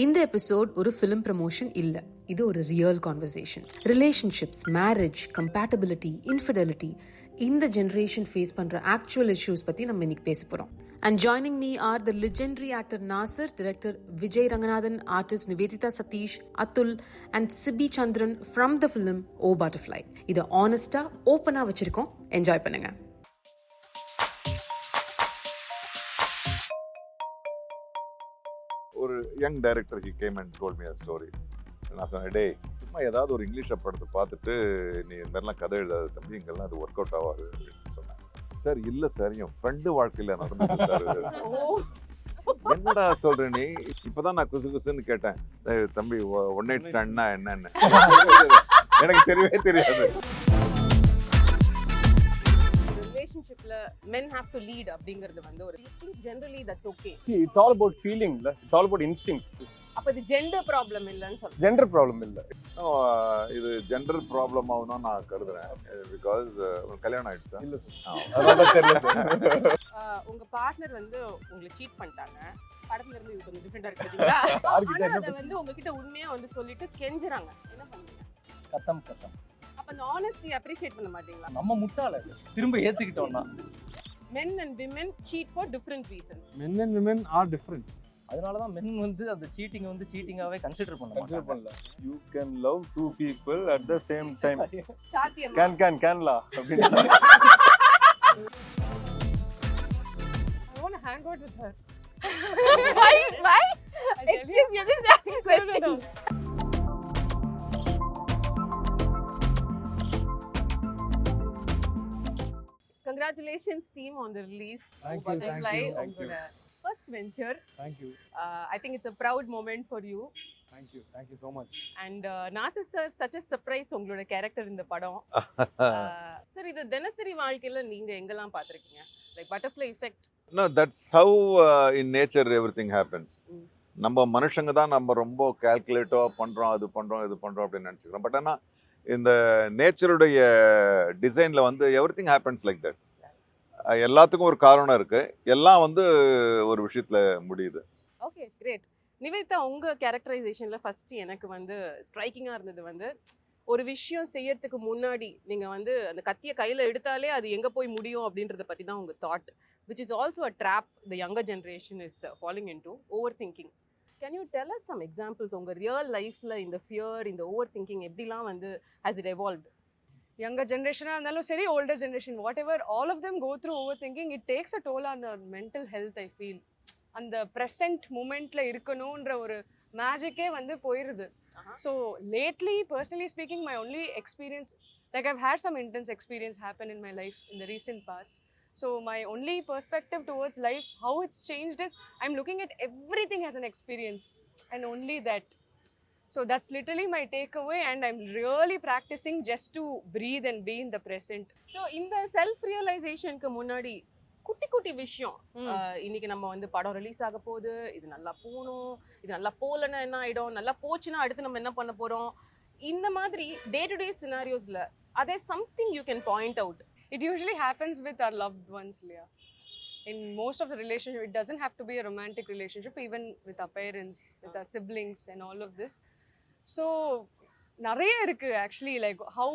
இந்த எபிசோட் ஒரு film promotion இல்ல, இது ஒரு real conversation. Relationships, marriage, compatibility, infidelity, இந்த ஜெனரேஷன் ஃபேஸ் பண்ற ஆக்சுவல் இஷ்யூஸ் பத்தி நம்ம இன்னைக்கு பேச போறோம். And joining me are the legendary actor Nasir, director Vijay Ranganathan, artist Nivedita Satish, Atul and Sibi Chandran from the film O Butterfly. இத ஆனஸ்டா ஓப்பனா வச்சிருக்கோம், என்ஜாய் பண்ணுங்க. ஒரு young director he came and told me a story. நான் சொன்னேன், டே சும்மா ஏதாவது ஒரு இங்கிலீஷ் படத்தை பார்த்துட்டு நீ இந்த மாதிரிலாம் கதை எழுதாது தம்பி, இங்கெல்லாம் அது ஒர்க் அவுட் ஆகாது அப்படின்னு சொன்னேன். சார் இல்லை சார், என் ஃப்ரெண்டு வாழ்க்கையில் நடந்தது சார். என்னடா சொல்ற நீ? இப்பதான் நான் குசு குசுன்னு கேட்டேன், தம்பி ஒன் நைட் ஸ்டாண்ட்னா என்னன்னு எனக்கு தெரியவே தெரியாது. ரிலேஷன்ஷிப்ல men have to lead அப்படிங்கிறது வந்து ஒரு generally that's okay. See, it's all about feeling, it's all about instinct. அப்ப இது ஜெண்டர் ப்ராப்ளம் இல்லன்னு சொல்றேன். Gender problem இல்ல. இது ஜெண்டர் ப்ராப்ளம் ஆகும்னு நான் கருதுறேன். பிகாஸ் கல்யாணம் ஆயிடுச்சு. இல்ல சார், அதனால தெரியல சார். உங்க பார்ட்னர் வந்து உங்களை சீட் பண்ணிட்டாங்க. படத்துல இருந்து இது கொஞ்சம் டிஃபரெண்டா இருக்குங்களா? அத வந்து உங்ககிட்ட உண்மையா வந்து சொல்லிட்டு கெஞ்சறாங்க, என்ன பண்ணுவீங்க? கத்தம் அப்ப அந்த honesty அப்ரிஷியேட் பண்ண மாட்டீங்களா? நம்ம முட்டாள திரும்ப ஏத்துக்கிட்டோம்னா. Men and women cheat for different reasons. Men and women are different. அதனால தான் men வந்து அந்த சீட்டிங் வந்து சீட்டிங்காவே கன்சிடர் பண்ணல. You can love two people at the same time. சாத்தியமா? can la. I want to hang out with her. Why? Excuse me, this is asking questions. Congratulations team on the release of Butterfly. Thank you. First venture. Thank you. I think it's a proud moment for you. Thank you so much. And Nasir sir, such a surprise உங்களோட character இந்த படம். Sir இது தினசரி வாழ்க்கையில நீங்க எங்கெல்லாம் பார்த்திருக்கீங்க? Like butterfly effect. No, that's how in nature everything happens. நம்ம மனுஷங்க தான் நம்ம ரொம்ப கால்குலேட்டிவா பண்றோம், அது பண்றோம், இது பண்றோம் அப்படின்னு நினைச்சுக்கிறோம். பட் ஆனால் இந்த நேச்சருடைய டிசைன்ல வந்து எவ்ரிதிங் ஹேப்பன்ஸ் லைக் தட். எல்லாத்துக்கும் ஒரு காரணம் இருக்கு, எல்லாம் வந்து ஒரு விஷயத்துல முடியுது. Okay, great. நிவேதா, உங்க கேரக்டரைசேஷன்ல ஃபர்ஸ்ட் எனக்கு வந்து ஸ்ட்ரைக்கிங்கா இருந்தது வந்து ஒரு விஷயம் செய்யறதுக்கு முன்னாடி நீங்க வந்து அந்த கத்திய கையில எடுத்தாலே அது எங்க போய் முடியும் அப்படின்றத பத்தி தான் உங்க thought, which is also a trap the younger generation is falling into, overthinking. Can you tell us some examples உங்க real lifeல இந்த fear, இந்த overthinking எப்படிலாம் வந்து has it evolved? Younger generation இருந்தாலும் சரி, older generation, whatever, all of them go through overthinking. It takes a toll on our mental health, I feel. அந்த present momentல இருக்கணும்ன்ற ஒரு மேஜிக்கே வந்து போயிருது. So lately, personally speaking, my only experience, like I've had some intense experience happen in my life in the recent past. So my only perspective towards life, how it's changed is I'm looking at everything as an experience and only that. So that's literally my takeaway, and I'm really practicing just to breathe and be in the present. So இந்த self ரியலைசேஷனுக்கு முன்னாடி குட்டி குட்டி விஷயம், இன்னைக்கு நம்ம வந்து படம் release ஆக போகுது, இது நல்லா போகணும், இது நல்லா போகலன்னா என்ன ஆயிடும், நல்லா போச்சுன்னா அடுத்து நம்ம என்ன பண்ண போறோம், இந்த மாதிரி டே டு டே சினாரியோஸ்ல அதே something you can point out. It usually happens with our loved ones, Leah. In most of the relationship, it doesn't have to be a romantic relationship, even with our parents, with our siblings and all of this. So நிறைய இருக்கு actually, like how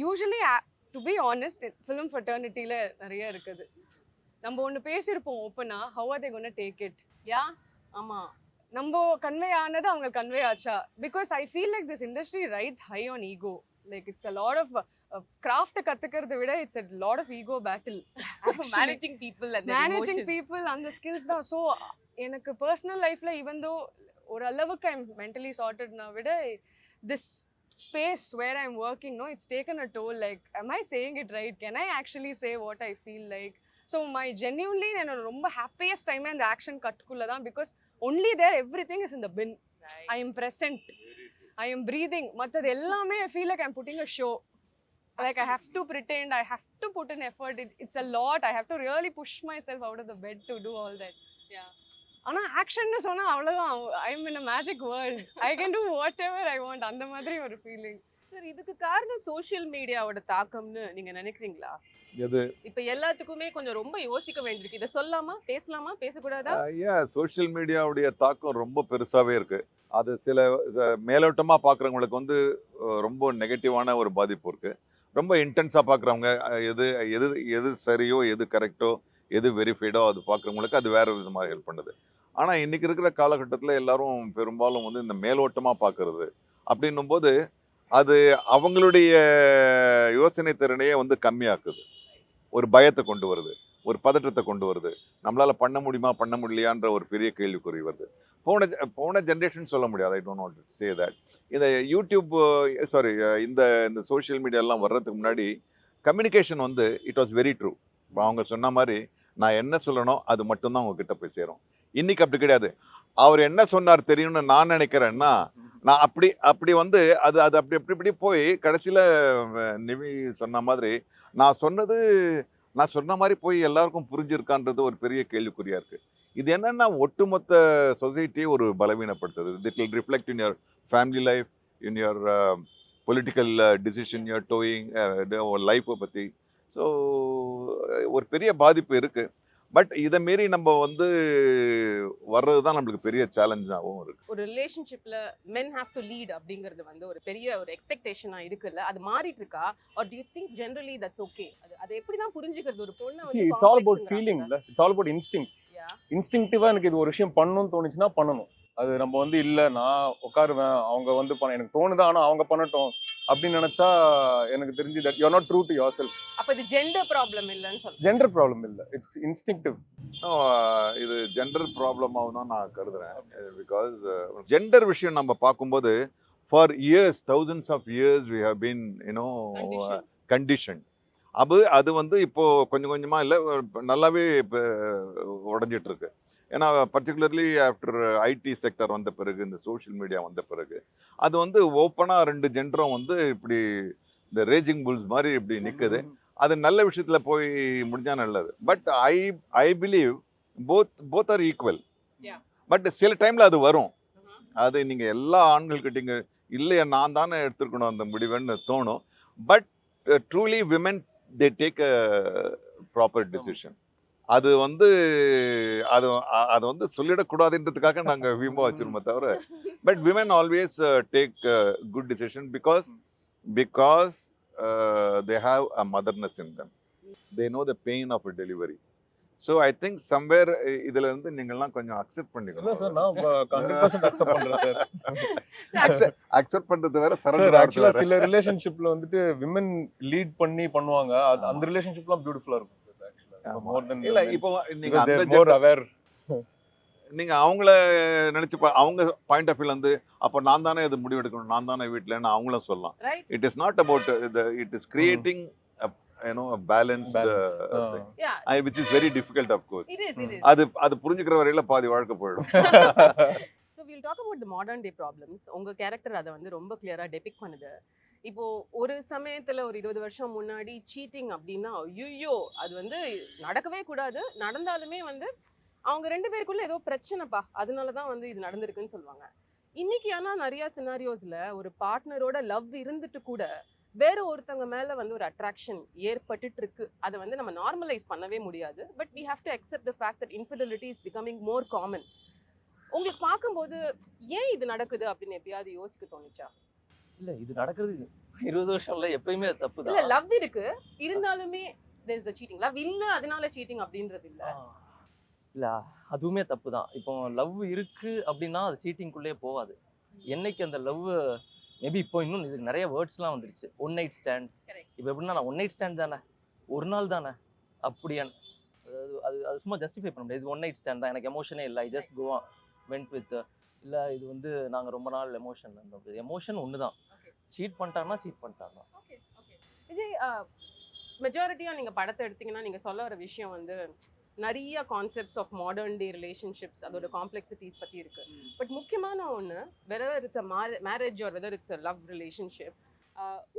usually, to be honest, film fraternityல நிறைய இருக்குது. நம்ம ஒன்று பேசியிருப்போம் ஓப்பனா, how are they going to take it? யா, ஆமா, நம்ம கன்வே ஆனது அவங்க கன்வே ஆச்சா? Because I feel like this industry rides high on ego. Like it's a lot of craft கத்துக்கிறத விட it's a lot of ego battle. managing people and managing people and the skills தான். So எனக்கு personal lifeல even though ஒரு அளவுக்கு I'm mentally sorted na விட this space where I'm working, no, it's taken a toll. Like, am I saying it right? Can I actually say what I feel like? So my genuinely என்னோட ரொம்ப happiest time அந்த action கட்டுக்குள்ள தான், because only there everything is in the bin. Right. I am present, I am breathing. மற்றது எல்லாமே I feel like I'm putting a show. Like I have to pretend, I have to put in effort. It's a lot. I have to really push myself out of the bed to do all that. Yeah. ஆனா ஆக்ஷன்னு சொன்னா அவ்வளவுதான், I am in a magic world. I can do whatever I want, அந்த மாதிரி ஒரு feeling. Sir இதுக்கு காரணம் social மீடியாவோட தாக்கம்னு நீங்க நினைக்கிறீங்களா? எது இப்ப எல்லாத்துக்குமே கொஞ்சம் ரொம்ப யோசிக்க வேண்டியிருக்கு. இதை சொல்லாமா, பேசலாமா, பேசக்கூடாதா? சோஷியல் மீடியாவுடைய தாக்கம் ரொம்ப பெருசாவே இருக்கு. அது சில மேலோட்டமா பார்க்குறவங்களுக்கு வந்து ரொம்ப நெகட்டிவான ஒரு பாதிப்பு இருக்கு. ரொம்ப இன்டென்ஸா பார்க்குறவங்க எது எது எது சரியோ, எது கரெக்டோ, எது வெரிஃபைடோ அது பார்க்குறவங்களுக்கு அது வேற விதமா ஹெல்ப் பண்ணுது. ஆனா இன்னைக்கு இருக்கிற காலகட்டத்துல எல்லாரும் பெரும்பாலும் வந்து இந்த மேலோட்டமா பார்க்கறது. அப்படின்னும்போது அது அவங்களுடைய யோசனை திறனையே வந்து கம்மியாக்குது. ஒரு பயத்தை கொண்டு வருது. ஒரு பதற்றத்தை கொண்டு வருது. நம்மளால பண்ண முடியுமா, பண்ண முடியலையான்ற ஒரு பெரிய கேள்விக்குறி வருது. போன ஜெனரேஷன் சொல்ல முடியாது. I don't want to say that. இந்த யூடியூப் சாரி இந்த இந்த சோஷியல் மீடியாலாம் வர்றதுக்கு முன்னாடி கம்யூனிகேஷன் வந்து இட் வாஸ் வெரி ட்ரூ. இப்போ அவங்க சொன்ன மாதிரி நான் என்ன சொல்லணும் அது மட்டும்தான் உங்ககிட்ட போய் சேரும். இன்னைக்கு அப்படி கிடையாது. அவர் என்ன சொன்னார் தெரியும்னு நான் நினைக்கிறேன்னா, நான் அப்படி அப்படி வந்து அது அது அப்படி அப்படி இப்படி போய் கடைசியில் நிவி சொன்ன மாதிரி நான் சொன்னது நான் சொன்ன மாதிரி போய் எல்லாருக்கும் புரிஞ்சிருக்கான்றது ஒரு பெரிய கேள்விக்குறியா இருக்கு. இது என்னன்னா ஒட்டுமொத்த சொசைட்டியை ஒரு பலவீனப்படுத்துது. It will reflect in your family life, in your political decision your doing லைஃப்பை பற்றி. ஸோ ஒரு பெரிய பாதிப்பு இருக்கு. பட் இதை மீறி நம்ம வந்து வர்றது தான் நம்மளுக்கு பெரிய சேலஞ்சாகவும் இருக்கு. ஒரு ரிலேஷன்ஷிப்ல மென் ஹேவ் டு லீட் அப்படிங்கிறது வந்து ஒரு பெரிய ஒரு எக்ஸ்பெக்டேஷனா இருக்குல்ல, அது மாறிட்டு இருக்கா? Or do you think generally that's okay? அது எப்படி தான் புரிஞ்சுக்கிறது ஒரு பொண்ணை வந்து? இட்ஸ் ஆல் அபவுட் ஃபீலிங் இல்ல, இட்ஸ் ஆல் அபவுட் இன்ஸ்டிங்க்ட். இன்ஸ்டிங்க்டிவா எனக்கு இது ஒரு விஷயம் பண்ணணும்னு தோணுச்சுன்னா பண்ணணும். அது நம்ம வந்து இல்ல நான் உட்காருவேன் அவங்க வந்து எனக்கு தோணுது ஆனா அவங்க பண்ணட்டும் அப்படின்னு நினைச்சா எனக்கு தெரிஞ்சு that you are not true to your self. அப்ப இது ஜெண்டர் ப்ராப்ளம் இல்லன்னு சொல்றேன். ஜெண்டர் ப்ராப்ளம் இல்ல, இட்ஸ் இன்ஸ்டிங்க்டிவ். இது ஜெண்டர் ப்ராப்ளமாகவும் தான் நான் கருதுறேன். பிகாஸ் ஜெண்டர் விஷயம் நம்ம பார்க்கும்போது for years, thousands of years we have been conditioned. அது வந்து இப்போ கொஞ்சம் கொஞ்சமா இல்லை நல்லாவே இப்போ உடஞ்சிட்டு இருக்கு. ஏன்னா பர்டிகுலர்லி ஆஃப்டர் ஐடி செக்டர் வந்த பிறகு, இந்த சோஷியல் மீடியா வந்த பிறகு அது வந்து ஓப்பனாக 2 ஜெண்டரும் வந்து இப்படி இந்த ரேஜிங் புல்ஸ் மாதிரி இப்படி நிற்குது. அது நல்ல விஷயத்துல போய் முடிஞ்சா நல்லது. But I believe both are equal. But சில டைம்ல அது வரும். அது நீங்க எல்லா ஆண்கள்கிட்டீங்க இல்லையா நான் தானே எடுத்துருக்கணும் அந்த முடிவுன்னு தோணும். But truly women they take a proper decision. அது வந்து அது வந்து சொல்லிடக்கூடாதுன்றதுக்காக நாங்கள் விமோ வச்சிருமோ தவிர, but women always take good decision because they have a motherness in them. They know the pain of a delivery. So I think somewhere இதுல இருந்து நீங்கலாம் கொஞ்சம் அக்செப்ட் பண்ணிக்கணும். சார் நான் 100% அக்செப்ட் பண்றேன் சார். அக்செப்ட் பண்றது வேற, சார் சரண்டர் ஆக்சுவலா சில ரிலேஷன்ஷிப்ல வந்துட்டு விமன் லீட் பண்ணி பண்ணுவாங்க. அந்த ரிலேஷன்ஷிப்லாம் பியூட்டிஃபுல்லா இருக்கும் சார். ஆக்சுவலா மோர் தென் இல்ல இப்போ நீங்க அந்த மோர் அவேர். நீங்க அவங்கள நினைச்சு அவங்க பாயிண்ட் ஆஃப் வியூல வந்து அப்ப நான் தானே இது முடிவு எடுக்கணும், நான் தானே வீட்டுலன்னு அவங்களும் சொல்லலாம். It is not about it is creating a balanced thing. Which is very difficult of course. It is. அது புரிஞ்சுக்கிற வரையில பாதி வாழ்க்கை போயிடும். So we'll talk about the modern day problems. உங்க கேரக்டர் அதை வந்து ரொம்ப கிளியரா டெபிக் பண்ணுது. இப்போ ஒரு சமயத்துல ஒரு 20 வருஷம் முன்னாடி சீட்டிங் அப்படின்னா ஐயோ அது வந்து நடக்கவே கூடாது, நடந்தாலுமே வந்து அவங்க 2 பேருக்குள்ள ஏதோ பிரச்சனைப்பா அதனாலதான் வந்து இது நடந்திருக்குன்னு சொல்லுவாங்க. இன்னைக்கு ஆனா நிறைய சினாரியோஸ்ல ஒரு பார்ட்னரோட லவ் இருந்துட்டு கூட வேற ஒருத்தவங்க மேல வந்து ஒரு அட்ராக்ஷன் ஏற்பட்டுட்டு இருக்கு. அதை வந்து நம்ம நார்மலைஸ் பண்ணவே முடியாது. But we have to accept the fact that infidelity is becoming more common. உங்களுக்கு பார்க்கும்போது ஏன் இது நடக்குது அப்படின்னு எப்பயாவது யோசிக்க தோணுச்சா? இல்ல இது நடக்கிறது 20 வருஷம்ல எப்பயுமே தப்பு தான். இல்ல லவ் இருக்கு இருந்தாலுமே there is a cheating. Love இல்ல அதனால சீட்டிங் அப்படின்றது இல்ல. இல்ல அதுவுமே தப்பு தான். இப்போ லவ் இருக்கு அப்படின்னா அது சீட்டிங்குள்ளே போகாது. என்னைக்கு அந்த லவ் மேபி இப்போ இன்னும் இதுக்கு நிறைய வேர்ட்ஸ்லாம் வந்துருச்சு. One night stand. இப்போ எப்படின்னா நான் ஒன் நைட் ஸ்டாண்ட் தானே, ஒரு நாள் தானே அப்படியான்னு அது அது சும்மா ஜஸ்டிஃபை பண்ண முடியாது. இது ஒன் நைட் ஸ்டாண்ட் தான், எனக்கு எமோஷனே இல்லை, I just go went with. இல்லை இது வந்து நாங்கள் ரொம்ப நாள் எமோஷன் இருந்தோம். எமோஷன் ஒன்று தான். சீட் பண்ணிட்டாங்கன்னா சீட் பண்ணிட்டாங்க. விஜய், மெஜாரிட்டியாக நீங்கள் படத்தை எடுத்தீங்கன்னா நீங்கள் சொல்ல வர விஷயம் வந்து நிறைய concepts of modern day relationships, அதோட காம்ப்ளெக்சிட்டிஸ் பற்றி இருக்கு. பட் முக்கியமான ஒன்று, whether it's a marriage or whether it's a love relationship,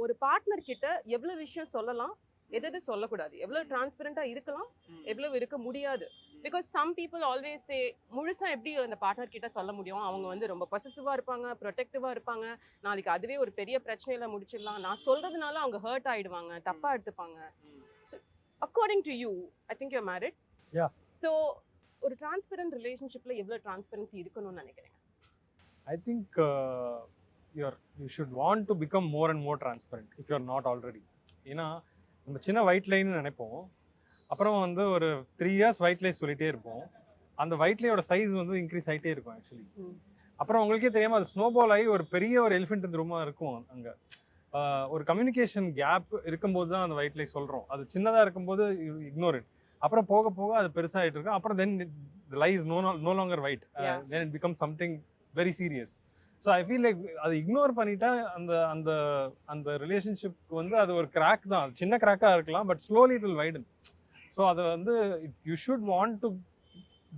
ஒரு பார்ட்னர் கிட்ட எவ்வளோ விஷயம் சொல்லலாம், எது சொல்லக்கூடாது, எவ்வளோ டிரான்ஸ்பரண்டாக இருக்கலாம், எவ்வளோ இருக்க முடியாது, because some people always say முழுசா எப்படி அந்த பார்ட்னர் கிட்ட சொல்ல முடியும், அவங்க வந்து ரொம்ப பொசசிவா இருப்பாங்க, ப்ரொடெக்டிவா இருப்பாங்க, நாளைக்கு அதுவே ஒரு பெரிய பிரச்சனையில முடிச்சிடலாம், நான் சொல்றதுனால அவங்க ஹர்ட் ஆயிடுவாங்க, தப்பா எடுத்துப்பாங்க. So according to you, I think you married. Yeah. So ஒரு டிரான்ஸ்பரண்ட் ரிலேஷன்ஷிப்ல எவ்வளவு டிரான்ஸ்பரன்சி இருக்கணும்னு நினைக்கிறேன்? I think you should want to become more and more transparent if you are not already. ஏன்னா நம்ம சின்ன ஒயிட் லைன்னு நினைப்போம், அப்புறம் வந்து ஒரு 3 years ஒயிட் லைன் சொல்லிட்டே இருப்போம். அந்த ஒயிட் லையோட சைஸ் வந்து இன்க்ரீஸ் ஆகிட்டே இருக்கும் ஆக்சுவலி. அப்புறம் உங்களுக்கே தெரியாமல் அது ஸ்னோபால் ஆகி ஒரு பெரிய ஒரு எலிஃபென்ட் இந்த ரூமாக இருக்கும். அங்கே ஒரு கம்யூனிகேஷன் கேப் இருக்கும்போது தான் அந்த ஒயிட் லை சொல்கிறோம். அது சின்னதாக இருக்கும்போது இக்னோர் இட். அப்புறம் போக போக அது பெருசாகிட்டு இருக்கும். அப்புறம் then lie is no longer white, then it become something very serious. So I feel like அதை இக்னோர் பண்ணிட்டா அந்த அந்த அந்த ரிலேஷன்ஷிப்க்கு வந்து அது ஒரு கிராக் தான், சின்ன கிராக்காக இருக்கலாம், but slowly it will widen. So அதை வந்து you should want to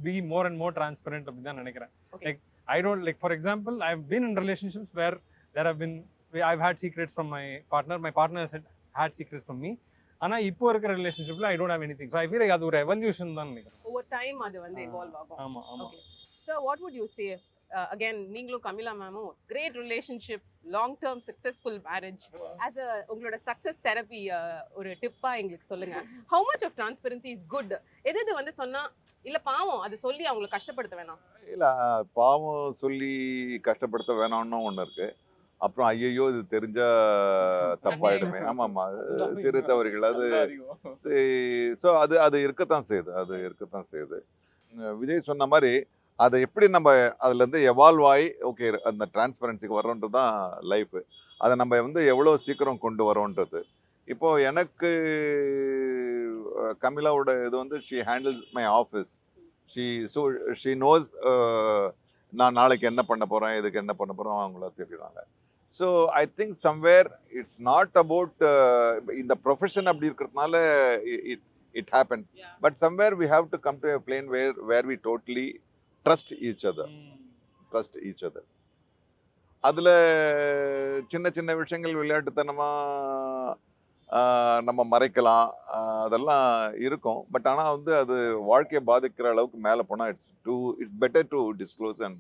be more and more transparent அப்படின்னு தான் நினைக்கிறேன். Like I don't like, for example, I have been in relationships where there have been I've had secrets from my partner had secrets from me. ஆனால் இப்போ இருக்கிற ரிலேஷன்ஷிப்ல I don't have any thing. So I feel like அது ஒரு evolution தான் நினைக்கிறேன். Over time அது வந்து எவால்வ் ஆகும். ஆமாம் ஆமாம். So what would you say? Again, நீங்களும் Camilla மேமும் great relationship, long term successful marriage. As a உங்களோட success therapy ஒரு டிப்பா எங்களுக்கு சொல்லுங்க. How much of transparency is good? எது வந்து சொன்னா இல்ல பாவம் அது சொல்லி அவங்களை கஷ்டப்படுத்த வேணாம். இல்லை பாவம் சொல்லி கஷ்டப்படுத்த வேணாம்னு ஒன்று இருக்கு. அப்புறம் ஐயோ இது தெரிஞ்சா தப்பாயிடுமே, ஆமாம்மா சிறு தவறுகள் அது. ஸோ அது இருக்கத்தான் செய்யுது. விஜய் சொன்ன மாதிரி அதை எப்படி நம்ம அதுலேருந்து எவால்வ் ஆகி ஓகே அந்த டிரான்ஸ்பரன்சிக்கு வரோன்றது தான் லைஃபு. அதை நம்ம வந்து எவ்வளோ சீக்கிரம் கொண்டு வரோன்றது. இப்போது எனக்கு கமிலாவோட இது வந்து she handles my office. She nose நான் நாளைக்கு என்ன பண்ண போகிறேன், இதுக்கு என்ன பண்ண போகிறோம் அவங்கள தெரியுறாங்க. So I think somewhere it's not about இந்த ப்ரொஃபஷன் அப்படி இருக்கிறதுனால it happens, but somewhere we have to come to a plane where we totally trust each other. அதுல சின்ன சின்ன விஷயங்கள் விளையாட்டுத்தனமா நம்ம மறைக்கலாம், அதெல்லாம் இருக்கும். பட் ஆனா வந்து அது வாழ்க்கையை பாதிக்கிற அளவுக்கு மேல போனா it's better to disclose and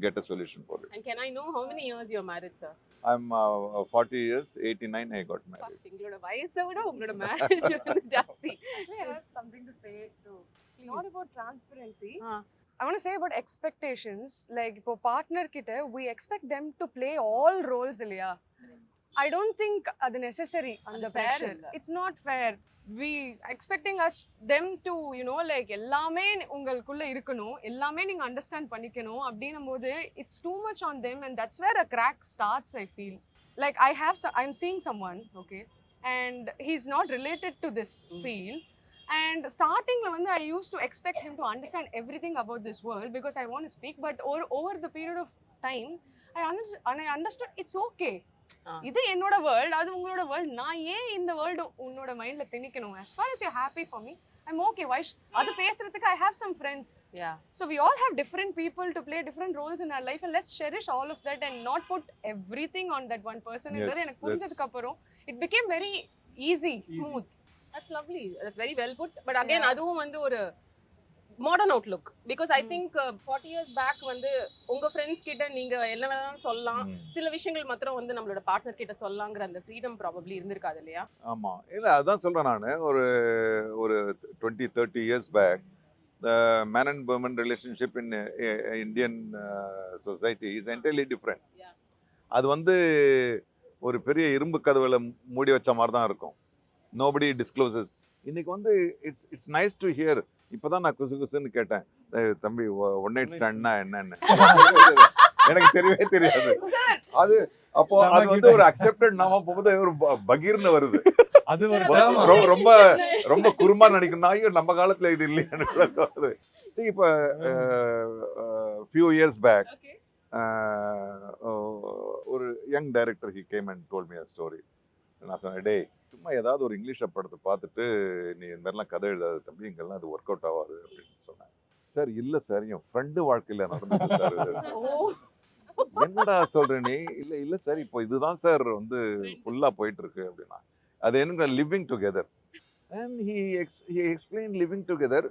get a solution for it. And can I know how many years you're married, sir? I'm 40 years, 89 I got married. உங்களோட வயசை விட உங்களோட மேரேஜ் வந்து ஜாஸ்தி. I have something to say too. Not about transparency. I want to say about expectations. Like, இப்போ partner கிட்ட we expect them to play all roles இல்லையா? I don't think அது necessary. அந்த pressure. It's not fair. We expecting them to, you know, like எல்லாமே உங்களுக்குள்ள இருக்கணும், எல்லாமே நீங்க அண்டர்ஸ்டாண்ட் பண்ணிக்கணும் அப்படின்னும் போது it's too much on them, and that's where a crack starts, I feel. Like I'm seeing someone, okay, and he's not related to this field. And starting when I used to expect him to understand everything about this world because I want to speak, but over the period of time I understood it's okay. இது என்னோட world, அது உங்களோட world. நான் ஏன் இந்த world உன்னோட மைண்ட்ல திணிக்கணும்? as far as you're happy for me, I'm okay. Why அது பேசுறதுக்கு I have some friends. Yeah. So we all have different people to play different roles in our life, and let's cherish all of that and not put everything on that one person. என்றது எனக்கு புரிஞ்சதுக்கு அப்புறம் it became very easy, smooth. That's lovely. That's very well put. But again, அதுவும் வந்து ஒரு modern outlook. Because I think 40 years back வந்து உங்க friends கிட்ட நீங்க என்ன வேணாலும் சொல்லலாம், சில விஷயங்கள் மாத்திரம் வந்து நம்மளோட பார்ட்னர் கிட்ட சொல்லலாங்கிற அந்த ஃப்ரீடம் ப்ராபப்ளி இருந்திருக்காது இல்லையா? ஆமா, இல்ல அதான் சொல்றேன் நான். ஒரு 20-30 years back the man and woman relationship in Indian society is entirely different. அது வந்து ஒரு பெரிய இரும்பு கதவுல மூடி வச்ச மாதிரி தான் இருக்கும். nobody discloses. இன்னைக்கு வந்து it's nice to hear. இப்பதான் நான் குசுன்னு கேட்டேன், தம்பி ஒன் நைட் ஸ்டாண்ட்னா என்னன்னு எனக்கு தெரியவே தெரியாது. அது அப்போ அது வந்து ஒரு அக்செப்டட் நாம போகும்போது ஒரு பகீர்னு வருது. அது ரொம்ப ரொம்ப குறுமா நடிக்கணும். ஐயோ நம்ம காலத்துல இது இல்லையான்னு தோணுது. இப்போ few years back ஒரு young director he came and told me a story. நான் சொன்னேன், டேய் சும்மா ஏதாவது ஒரு இங்கிலீஷ் படத்தை பார்த்துட்டு நீ இந்த மாதிரிலாம் கதை எழுதாது தம்பி, இங்கெல்லாம் அது ஒர்க் அவுட் ஆகாது அப்படின்னு சொன்னேன். சார் இல்லை சார், என் ஃப்ரெண்டு வாழ்க்கையில் நடந்தது சார். என்னடா சொல்ற நீ? இல்லை சார், இப்போ இதுதான் சார் வந்து ஃபுல்லாக போயிட்டு இருக்கு அப்படின்னா. அது என்ன living together. And he explained living together.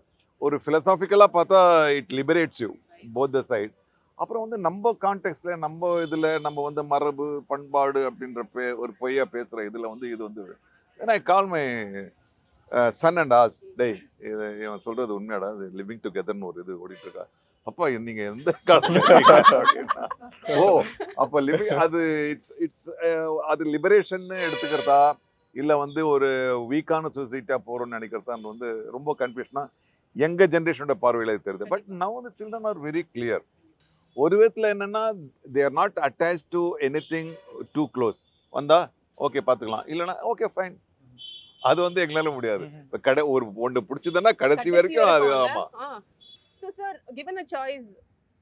ஒரு ஃபிலசாபிக்கலாக பார்த்தா it liberates you both the side. அப்புறம் வந்து நம்ம கான்டெக்ட்ல நம்ம இதில் நம்ம வந்து மரபு பண்பாடு அப்படின்ற ஒரு பொய்யா பேசுகிற இதில் வந்து இது வந்து ஏன்னா I call my son and ask டேய் இது இவன் சொல்கிறது உண்மையாடா இது லிவிங் டுகெதர்னு ஒரு இது ஓடிட்டு இருக்கா அப்பா நீங்கள் எந்த காலத்துல ஓ அப்போ லிவிங் அது இட்ஸ் அது லிபரேஷன்னு எடுத்துக்கிறதா இல்லை வந்து ஒரு வீக்கான சொசைட்டியாக போகிறோம்னு நினைக்கிறதான்னு வந்து ரொம்ப கன்ஃபியூஷனாக எங்கள் ஜென்ரேஷனோட பார்வையில் தெரியுது. But now the children are very clear. ஒரு விதத்தில் என்னென்னா they are not attach to any thing too close. வந்தா ஓகே பார்த்துக்கலாம், இல்லைன்னா ஓகே ஃபைன். அது வந்து எங்களால முடியாது. இப்போ ஒரு ஒன்று பிடிச்சதுன்னா கடைசி வரைக்கும் அது. ஆமாம். So sir given a choice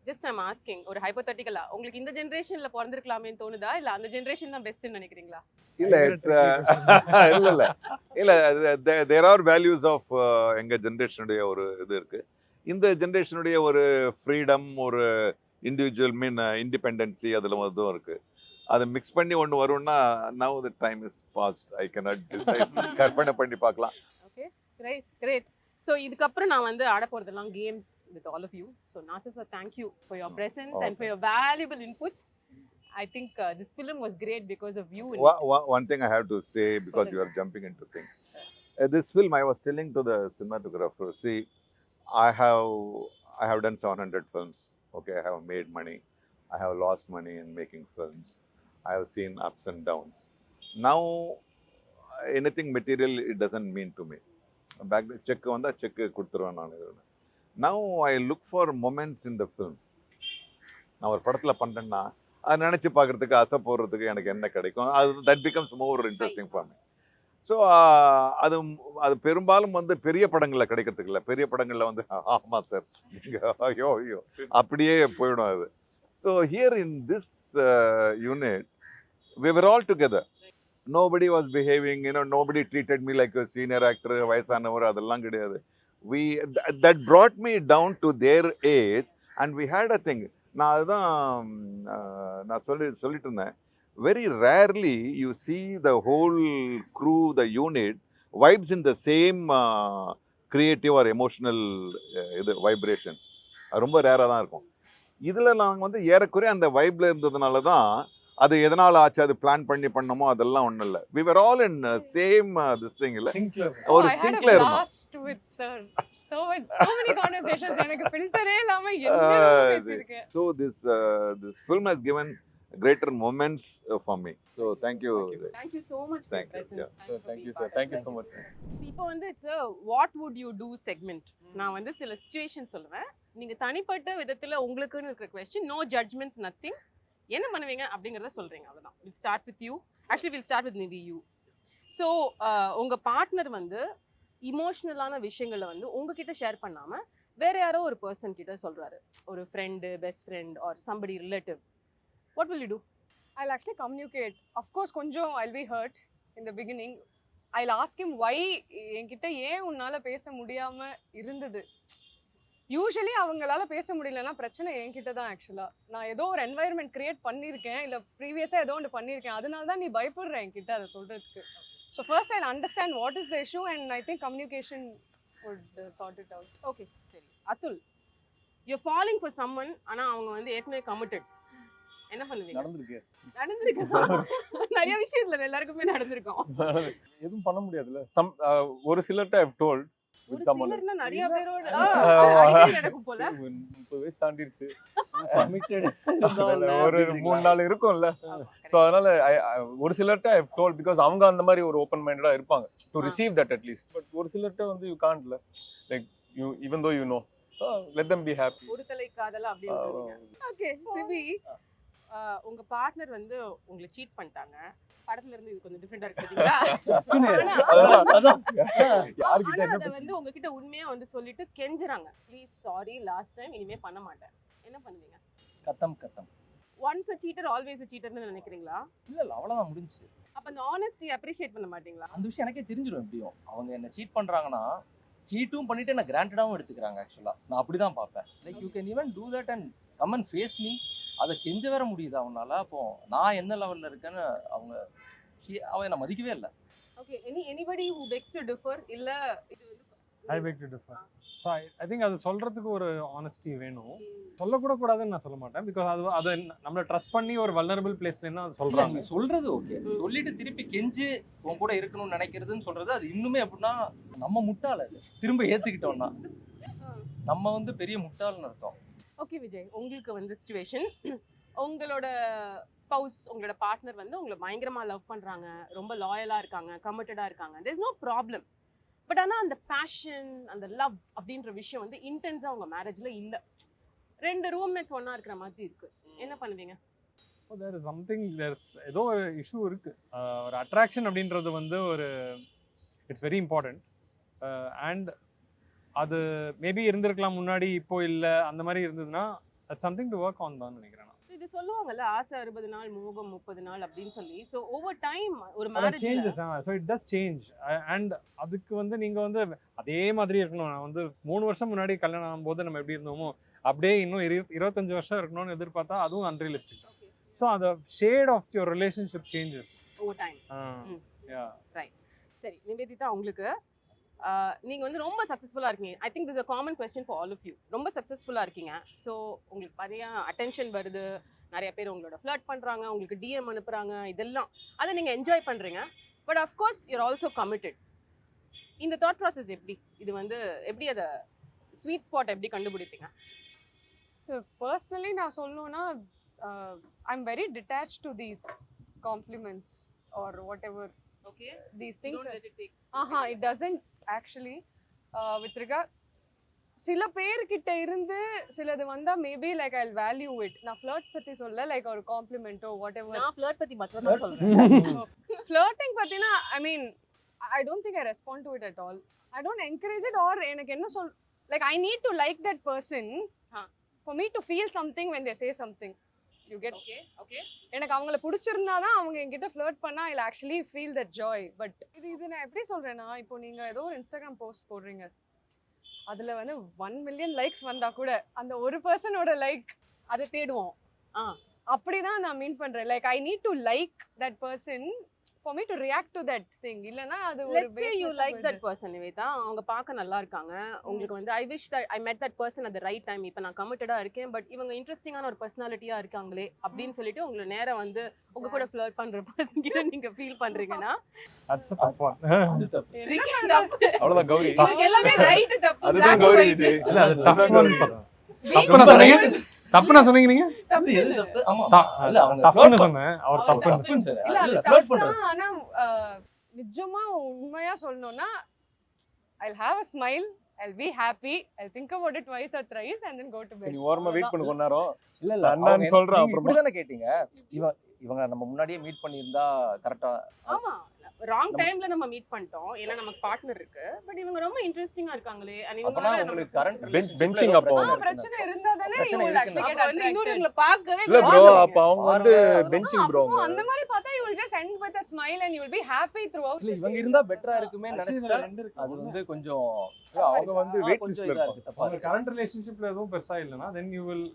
just I'm asking ஒரு ஹைப்போதெட்டிக்கலா உங்களுக்கு இந்த ஜெனரேஷன்ல பிறந்திருக்கலாமேன்னு தோணுதா இல்ல அந்த ஜெனரேஷன் தான் பெஸ்ட்னு நினைக்கிறீங்களா? இல்ல இல்ல தேர் ஆர் வேல்யூஸ் ஆஃப் எங்க ஜெனரேஷனுடைய ஒரு இது இருக்கு. இந்த ஜெனரேஷனுடைய ஒரு ஃப்ரீடம், ஒரு இண்டிவிஜுவல் இண்டிபெண்டன்சி அதில் அதுவும் இருக்கு. அதை மிக்ஸ் பண்ணி ஒன்று வரும்னா now the time is past. I cannot decide. கற்பனை பண்ணி பார்க்கலாம். Okay great great. ஸோ இதுக்கப்புறம் நான் வந்து ஆட போகிறதெல்லாம் games with all of you. So Nassar sir thank you for your presence and for your valuable inputs. I think this film was great because of you. One thing I have to say, because you are jumping into things. This film, I was telling to the cinematographer, see, I have done 700 films. Okay, I have made money. I have lost money in making films. I have seen ups and downs. Now, anything material, it doesn't mean to me. Back the check vanda check kuduthruvan naan. Now I look for moments in the films. நான் ஒரு படத்துல பண்றேன்னா அதை நினைச்சு பார்க்கறதுக்கு ஆசை போடுறதுக்கு எனக்கு என்ன கிடைக்கும், அது that becomes more interesting for me. So அது அது பெரும்பாலும் வந்து பெரிய படங்களில் கிடைக்கிறதுக்கு இல்லை. பெரிய படங்களில் வந்து ஆமாம் சார் ஐயோ ஐயோ அப்படியே போயிடும் அது. So here in this unit we were all together. Nobody was behaving, nobody treated me like a senior actor, வயசானவர், அதெல்லாம் கிடையாது. That brought me down to their age and we had a thing. நான் அதுதான் நான் சொல்லிட்டு இருந்தேன். Very rarely you see the whole crew, the unit vibes in the same creative or emotional இது vibration. ரொம்ப ரேராக தான் இருக்கும். இதில் நாங்கள் வந்து ஏறக்குறைய அந்த வைப்பில் இருந்ததுனால தான் அது எதனால் ஆச்சு, அது பிளான் பண்ணோமோ அதெல்லாம் ஒன்றும் இல்லை. we were all in same this thing இல்லை, ஒரு சிங்க்ல இருந்தோம். So many conversations. எனக்கு ஃபில்டரே இல்லாம என்னென்ன பேசிருக்கேன். So this film has given greater moments for me. So thank you so much for your presence. Thank you sir. Thank you so much. இப்போ வந்து it's a what would you do segment. நான் வந்து சில situation சொல்லுவேன், நீங்க தனிப்பட்ட விதத்துல உங்களுக்குன்னு இருக்கிற question, no judgments, nothing, என்ன பண்ணுவீங்க அப்படிங்கறத சொல்றீங்க, அவ்வளவுதான். we'll start with you. Actually we'll start with maybe you. So உங்க பார்ட்னர் வந்து இமோஷனலான விஷயங்களை வந்து உங்ககிட்ட ஷேர் பண்ணாம வேற யாரோ ஒரு பர்சன் கிட்ட சொல்றாரு, ஒரு friend, best friend or somebody relative, what will you do? I'll actually communicate. Of course கொஞ்சம் I'll be hurt in the beginning. I'll ask him why என்கிட்ட ஏன் உன்னால பேச முடியாம இருந்தது. யூஸ்வலி அவங்களால பேச முடியலன்னா பிரச்சனை என்கிட்ட தான். ஆக்சுவலாக நான் ஏதோ ஒரு என்வாயர்மெண்ட் கிரியேட் பண்ணியிருக்கேன், இல்லை ப்ரீவியஸாக ஏதோ ஒன்று பண்ணியிருக்கேன், அதனால தான் நீ பயப்படுற என்கிட்ட அதை சொல்கிறதுக்கு. So first I understand what is the issue and I think communication would chart it out. Okay சரி. Atul, you're falling for someone ஆனா அவங்க வந்து ஏற்கனவே committed, என்ன பண்ணுவீங்க? நடந்திருக்கு நிறைய விஷயத்துல எல்லாருக்குமே நடந்திருக்கும். எதுவும் பண்ண முடியாதுல்ல. ஒரு சிலர்ட்ட I've told ஒரு சிலர்னா நிறைய பேரோட அடிக்கடி நடக்கும் போல. 30 வயசு தாண்டிருச்சு, ஒரு 3-4 இருக்கும்ல. ஸோ அதனால ஒரு சிலர்ட்ட I've told because அவங்க அந்த மாதிரி ஒரு ஓப்பன் மைண்டடா இருப்பாங்க to receive that at least. But ஒரு சிலர்ட்ட வந்து யூ காண்ட்ல, like you even though you know, let them be happy. ஒரு தலை காதல அப்படியே விட்டுருவீங்க. ஓகே சிபி, உங்க பார்ட்னர் வந்து உங்களை சீட் பண்ணிட்டாங்க. படத்துல இருந்து இது கொஞ்சம் டிஃபரெண்டா இருக்கு பாத்தீங்களா? அத வந்து உங்ககிட்ட உண்மையா வந்து சொல்லிட்டு கெஞ்சறாங்க, ப்ளீஸ் சாரி லாஸ்ட் டைம், இனிமே பண்ண மாட்டேன், என்ன பண்ணுவீங்க? கத்தம் once a cheater always a cheater ன்னு நினைக்கிறீங்களா? இல்ல அவ்வளவுதான் முடிஞ்சு. அப்ப அந்த honesty appreciate பண்ண மாட்டீங்களா? அந்த விஷயம் எனக்கே தெரிஞ்சிடும். எப்படியும் அவங்க என்ன சீட் பண்றாங்கன்னா சீட்டும் பண்ணிட்டு என்ன கிராண்டடாவும் எடுத்துக்கிறாங்க. ஆக்சுவலா நான் அப்படிதான் பார்ப்பேன். Like you can even do that and come and face me. அதை கெஞ்ச வேற முடியுது அவனால. அப்போ நான் என்ன லெவல்ல இருக்கேன்னு அவன் என்ன மதிக்கவே இல்லை. Okay, anybody who begs to differ, இல்ல இது வந்து I beg to differ. So I think அது சொல்கிறதுக்கு ஒரு ஆனஸ்டி வேணும். சொல்லக்கூட கூடாதுன்னு நான் சொல்ல மாட்டேன். பிகாஸ் அது நம்மளை ட்ரஸ்ட் பண்ணி ஒரு வல்னரபிள் பிளேஸ்லேருந்து அது சொல்கிறாங்க. நீங்க சொல்றது ஓகே, சொல்லிட்டு திருப்பி கெஞ்சு உன் கூட இருக்கணும்னு நினைக்கிறதுன்னு சொல்றது அது இன்னுமே எப்படின்னா நம்ம முட்டாள். அது திரும்ப ஏத்துக்கிட்டோம்னா நம்ம வந்து பெரிய முட்டாள்னு அர்த்தம். ஓகே விஜய், உங்களுக்கு வந்து சிச்சுவேஷன், உங்களோட ஸ்பௌஸ், உங்களோட பார்ட்னர் வந்து உங்களை பயங்கரமா லவ் பண்றாங்க, ரொம்ப லாயலா இருக்காங்க, கமிட்டடா இருக்காங்க, there is no problem. But ஆனால் அந்த பேஷன், அந்த லவ் அப்படின்ற விஷயம் வந்து இன்டென்ஸாக உங்கள் மேரேஜில் இல்லை. 2 ரூம்மேட்ஸ் ஒன்றா இருக்கிற மாதிரி இருக்கு, என்ன பண்ணுவீங்க? தேர் இஸ் சம்திங், ஏதோ ஒரு இஷ்யூ இருக்கு. ஒரு அட்ராக்ஷன் அப்படின்றது வந்து ஒரு இட்ஸ் வெரி இம்பார்ட்டண்ட். அண்ட் அது மேபி இருந்திருக்கலாம் முன்னாடி, இப்போ இல்லை, அந்த மாதிரி இருந்ததுன்னா அது சம்திங் டு ஒர்க் ஆன் தான் நினைக்கிறேன். இது சொல்லுவாங்கல்ல, ஆசை 60 நாள் மோகம் 30 நாள் அப்படின்னு சொல்லி. ஸோ ஓவர் டைம் ஒரு marriage changes. So it does change. And அதுக்கு வந்து நீங்கள் வந்து அதே மாதிரி இருக்கணும். நான் வந்து 3 வருஷம் முன்னாடி கல்யாணம் ஆகும்போது நம்ம எப்படி இருந்தோமோ அப்படியே இன்னும் 25 வருஷம் இருக்கணும்னு எதிர்பார்த்தா அதுவும் அன்ரியலிஸ்டிக். ஸோ அந்த shade of your relationship changes over time. Right. சரி நிவேதிதா, உங்களுக்கு நீங்கள் வந்து ரொம்ப சக்ஸஸ்ஃபுல்லாக இருக்கீங்க. I think this a common question for all of you. ரொம்ப சக்ஸஸ்ஃபுல்லாக இருக்கீங்க. ஸோ உங்களுக்கு நிறைய அட்டென்ஷன் வருது, நிறைய பேர் உங்களோட ஃப்ளர்ட் பண்ணுறாங்க, உங்களுக்கு டிஎம் அனுப்புகிறாங்க, இதெல்லாம் அதை நீங்கள் என்ஜாய் பண்ணுறீங்க. But of course you're also committed. இந்த தாட் ப்ராசஸ் எப்படி, இது வந்து எப்படி அதை ஸ்வீட் ஸ்பாட் எப்படி கண்டுபிடிப்பீங்க? ஸோ பர்சனலி நான் சொல்லணும்னா I am very detached to these compliments or whatever. Okay, these things don't let it take. it doesn't actually with regard சில பேர்கிட்ட இருந்து சிலது வந்தா maybe like I value it. நான் flirt பத்தி சொல்ல, லைக் ஒரு காம்ப்ளிமெண்டோ வாட் எவர். நான் ஃப்ளர்ட் பத்தி மட்டும் தான் சொல்றேன். ஃப்ளர்ட்டிங் பத்தினா I mean I don't think I respond to it at all. I don't encourage it. Or எனக்கு என்ன சொல், like I need to like that person for me to feel something when they say something. You get okay. எனக்கு அவங்கள பிடிச்சிருந்தா தான் அவங்க என்கிட்ட flirt பண்ணா I actually feel that Joy. But இது நான் எப்படி சொல்றேன்னா, இப்போ நீங்க ஏதோ ஒரு இன்ஸ்டாகிராம் போஸ்ட் போடுறீங்க, அதுல வந்து 1 மில்லியன் லைக்ஸ் வந்தா கூட அந்த ஒரு பர்சனோட லைக் அதை தேடுவோம். அப்படிதான் நான் மீன் பண்றேன். Like I need to like that person for me to react to that thing. இல்லனா அது ஒரு let's say you like that person Nivetha, அவங்க பார்க்க நல்லா இருக்காங்க, உங்களுக்கு வந்து I wish that I met that person at the right time. இப்போ நான் கமிட்டடா இருக்கேன், பட் இவங்க இன்ட்ரெஸ்டிங்கான ஒரு பர்சனாலிட்டியா இருக்காங்களே அப்படின்னு சொல்லிட்டு உங்களை நேரா வந்து உங்க கூட ஃப்ளர்ட் பண்ற பர்சன் கிட்ட நீங்க ஃபீல் பண்றீங்கன்னா that's a tough one. அது தப்பு. அவ்வளவுதான் கௌரி. உங்களுக்கு எல்லாமே ரைட் தப்பு. அதுதான் கௌரி விஜய். இல்ல அது tough one. தப்புனா சொன்னீங்க, தப்புனா சொன்னீங்க நீங்க. எது தப்பு? ஆமா. இல்ல அவங்க தப்புன்னு சொன்னேன், அவர் தப்பு. தப்புன்னு சொன்னேன். இல்ல அது இல்ல ஃப்ளர்ட் தப்பு பண்றது. தான். ஆனா நிஜமா உண்மையா சொல்லணும்னா I'll have a smile, I'll be happy, I'll think about it twice or thrice and then go to bed. நீ ஓரமா வெயிட் பண்ணு கொஞ்ச நேரம். இல்ல இல்ல அண்ணான்னு சொல்றேன் அப்புறமா. இப்படி தானே கேட்டீங்க. இவங்க நம்ம முன்னாடியே மீட் பண்ணியிருந்தா கரெக்டா. ஆமா, ராங் டைம்ல நம்ம மீட் பண்ணிட்டோம், ஏன்னா நமக்கு பார்ட்னர் இருக்கு, பட் இவங்க ரொம்ப இன்ட்ரெஸ்டிங்கா இருக்காங்களே and அப்பனா இவங்க உங்களுக்கு கரண்ட் benching அப்போ. பிரச்சனை இருந்தா தானே you பிரச்சனை will actually get வந்து இன்னொரு attracted. இவங்களை பார்க்கவே இல்ல ப்ரோ, அப்ப அவங்க வந்து பெஞ்சிங் ப்ரோ. அப்போ அந்த மாதிரி பார்த்தா you will just end with a smile and you will be happy throughout. இல்ல இவங்க இருந்தா பெட்டரா இருக்குமே நினைச்சா அது அது வந்து கொஞ்சம் அவங்க வந்து வெயிட் கொஞ்சம் லிஸ்ட்ல இதா இருப்பாங்க. இருக்கு, தப்பா உங்க இருக்கு. கரண்ட் ரிலேஷன்ஷிப்ல எதுவும் பெருசா இல்லனா then you will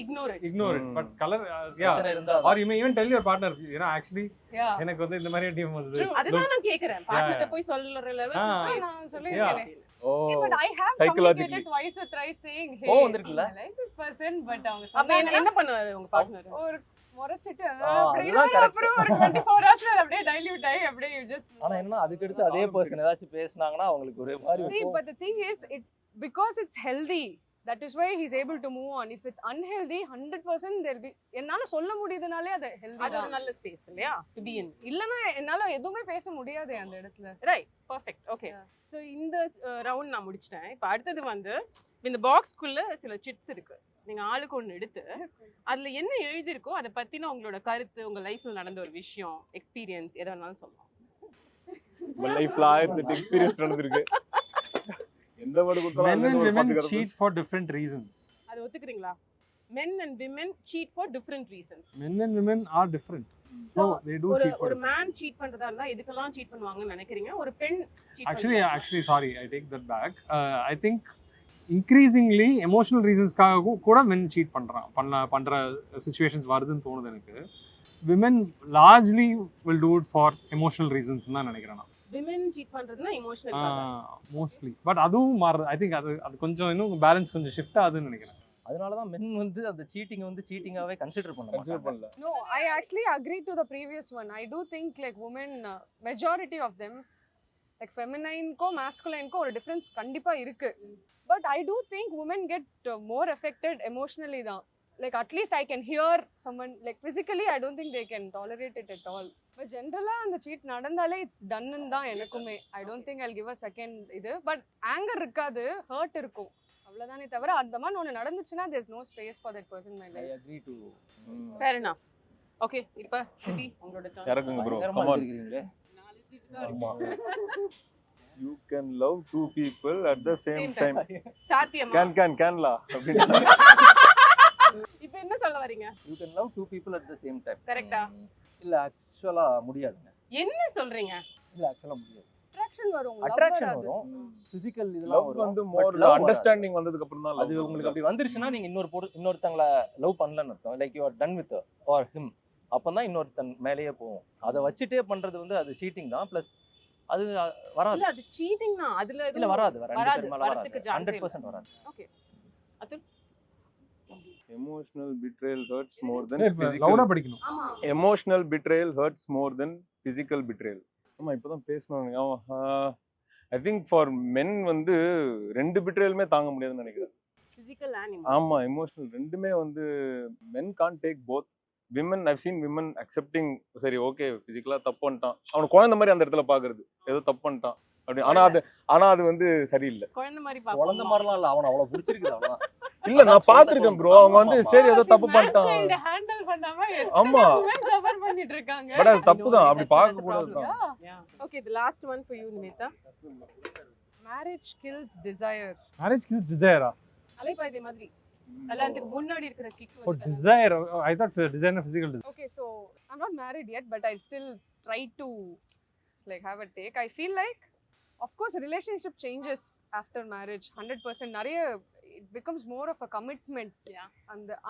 ignore it. ignore it. But color பிரச்சனை இருந்தா or you may even tell your partner, you know, actually Yeah. எனக்கு வந்து இந்த மாதிரி டீம் வந்து அதுதான் நான் கேக்குறேன், பார்ட்னர்ட்ட போய் சொல்ற லெவல் நான் சொல்லிருக்கேன். ஓ But I have Psychologically. communicated twice or thrice saying, hey, O, வந்திருக்குல்ல? I like this person, but அவங்க அப்ப சொன்னாங்க என்ன பண்ணுவாரு உங்க பார்ட்னர்? ஒரு முறைச்சிட்டு அதுதான் correct. அப்புறம் ஒரு 24 ஹவர்ஸ்ல அப்படியே டைல்யூட் ஆகி அப்படியே you just ஆனா என்ன அதுக்கு அடுத்து அதே பர்சன் ஏதாச்சும் பேசுனாங்கன்னா அவங்களுக்கு ஒரு மாதிரி see, but the thing is it because it's healthy, that is why he's able to move on. If it's unhealthy 100% there'll be என்னால சொல்ல முடியுதுனாலே அது ஹெல்தி அது ஒரு தான். நல்ல ஸ்பேஸ் இல்லையா டு பீ இன். இல்லனா என்னால எதுவுமே பேச முடியாது அந்த இடத்துல. Right, perfect. ஓகே, ஸோ இந்த ரவுண்ட் நான் முடிச்சிட்டேன். இப்போ அடுத்தது வந்து இந்த பாக்ஸ்க்குள்ள சில சிட்ஸ் இருக்கு, நீங்க ஆளுக்கு ஒன்று எடுத்து அதுல என்ன எழுதிருக்கோ அதை பத்தின உங்களோட கருத்து, உங்க லைஃப்ல நடந்த ஒரு விஷயம், எக்ஸ்பீரியன்ஸ் எதை வேணாலும் சொல்லலாம். நம்ம லைஃப்ல 1008 எக்ஸ்பீரியன்ஸ் நடந்திருக்கு. எந்த வேர்ட் men கொடுத்தாலும் and ஒரு women 10 cheat for different reasons. அது ஒத்துக்கிறீங்களா? men and women cheat for different reasons. Men and women are different. So they do ஒரு cheat for ஒரு மேன் சீட் பண்றதா இருந்தா எதுக்கெல்லாம் சீட் பண்ணுவாங்கன்னு நினைக்கிறீங்க? ஒரு பெண் cheat actually sorry, I take that back. I think increasingly emotional reasons-காக கூட men cheat பண்ற situations வருதுன்னு தோணுது எனக்கு. Women largely will do it for emotional reasons தான் நினைக்கிறேன் நான். விமென் சீட் பண்றதுனா எமோஷனல் மோஸ்ட்லி. பட் அதுவும் மாறுது. ஐ திங்க் அது கொஞ்சம் இன்னும் பேலன்ஸ் கொஞ்சம் ஷிஃப்ட் ஆகுதுன்னு நினைக்கிறேன். அதனால தான் மென் வந்து அந்த சீட்டிங் வந்து சீட்டிங்காவே கன்சிடர் பண்ணல. No, I actually agree to the previous one. I do think like women, majority of them, like feminine ko masculine ko ஒரு difference கண்டிப்பா இருக்கு. But I do think women get more affected emotionally தான். Like at least I can hear someone like physically I don't think they can tolerate it at all. But generally அந்த cheat நடந்தாலே it's done ன்னு தான் எனக்குமே. I don't think I'll give a second இது. But anger இருக்காது, hurt இருக்கும். அவ்வளவுதானே தவிர அந்த மாதிரி ஒன்று நடந்துச்சுன்னா there's no space for that person in my I life. agree to. Fair enough. Okay இப்போ சிட்டி உங்களோட turn. இறக்குங்க ப்ரோ, பயங்கரமா கம் ஆன். இருக்கிறீங்களே. ஆமா. You can love two people at the same Same time. சாத்தியமா? Canla அப்படின்னு. இப்போ என்ன சொல்ல வரீங்க? You can love two people at the same time. கரெக்ட்டா? இல்ல ஆக்சுவலா முடியாதுங்க. என்ன சொல்றீங்க? இல்ல ஆக்சுவலா முடியாது. Attraction வரும், love அட்ராக்ஷன் வராது. வரும், பிசிக்கல் இதெல்லாம் லவ் வரும். வந்து But மோர் love வராது. அண்டர்ஸ்டாண்டிங் வந்ததுக்கு அப்புறம் தான் அது உங்களுக்கு அப்படி வந்துருச்சுன்னா நீங்க இன்னொருத்தங்கள லவ் பண்ணலன்னு அர்த்தம். Like you are done with or him. அப்பதான் இன்னொருத்தன் மேலேயே போகும். அதை வச்சுட்டே பண்றது வந்து அது சீட்டிங் தான். பிளஸ் அது வராது. இல்ல அது சீட்டிங் தான். அதுல இல்ல எதுவும் வராது. ரெண்டு வராது. பேர் மேல வராது. வரதுக்கு chance 100% வராது. ஓகே. அது emotional betrayal hurts more than லவுடா physical. படிக்கணும். ஆமா. Emotional betrayal hurts more than physical betrayal. ஆமா இப்பதான் பேசணும். ஆமா ஐ திங்க் ஃபார் மென் வந்து ரெண்டு betrayalமே தாங்க முடியாதுன்னு நினைக்கிறேன். physical and ஆமா எமோஷனல் ரெண்டுமே வந்து men can't take both. women I've seen women accepting சரி ஓகே பிசிக்கலா தப்பு பண்ணிட்டான், அவன குழந்தை மாதிரி அந்த இடத்துல பாக்குறது, ஏதோ தப்பு பண்ணிட்டான் அப்படி. ஆனா அது வந்து சரியில்லை. குழந்தை மாதிரி குழந்தை பாப்போம். மாதிரிலாம் இல்ல. அவன அவ்வளவு பிடிச்சிருக்குது அவ்வளவுதான். இல்ல நான் பாத்திருக்கேன் ப்ரோ, அவங்க வந்து சரி ஏதோ தப்பு பண்ணிட்டான். சைல்ட் ஹேண்டில் பண்ணாம ஆமா. women suffer பண்ணிட்டு இருக்காங்க. பட் அது தப்பு தான், அப்படி பார்க்க கூடாது தான். Okay the last one for you Nimitha. Marriage kills desire. Marriage kills டிசைரா? அலைபாய்தே மாதிரி கல்யாணத்துக்கு முன்னாடி இருக்கிற kick of desire. I thought desire physical desire. Okay, so I'm not married yet, but I still try to like have a take. I feel like, of course, relationship changes after marriage. 100%. நிறைய it becomes more of a commitment. Yeah.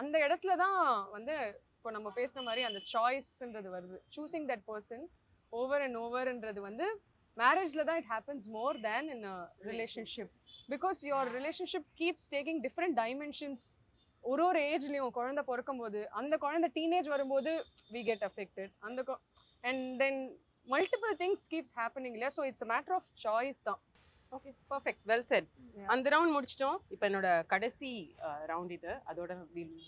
அந்த இடத்துல தான் வந்து இப்போ நம்ம பேசின மாதிரி அந்த சாய்ஸ்ன்றது வருது. Choosing that person over and overன்றது வந்து மேரேஜ்ல தான் it happens more than in a relationship. Because your relationship keeps taking different dimensions. ஒரு ஏஜ்லயும் குழந்தை பிறக்கும் போது அந்த குழந்தை டீனேஜ் வரும்போது we get affected. And then multiple things keeps happening இல்லையா? So it's a matter of choice தான். Okay perfect well set. அந்த ரவுண்ட் முடிச்சிட்டோம். இப்போ என்னோட கடைசி ரவுண்ட் இது. அதோட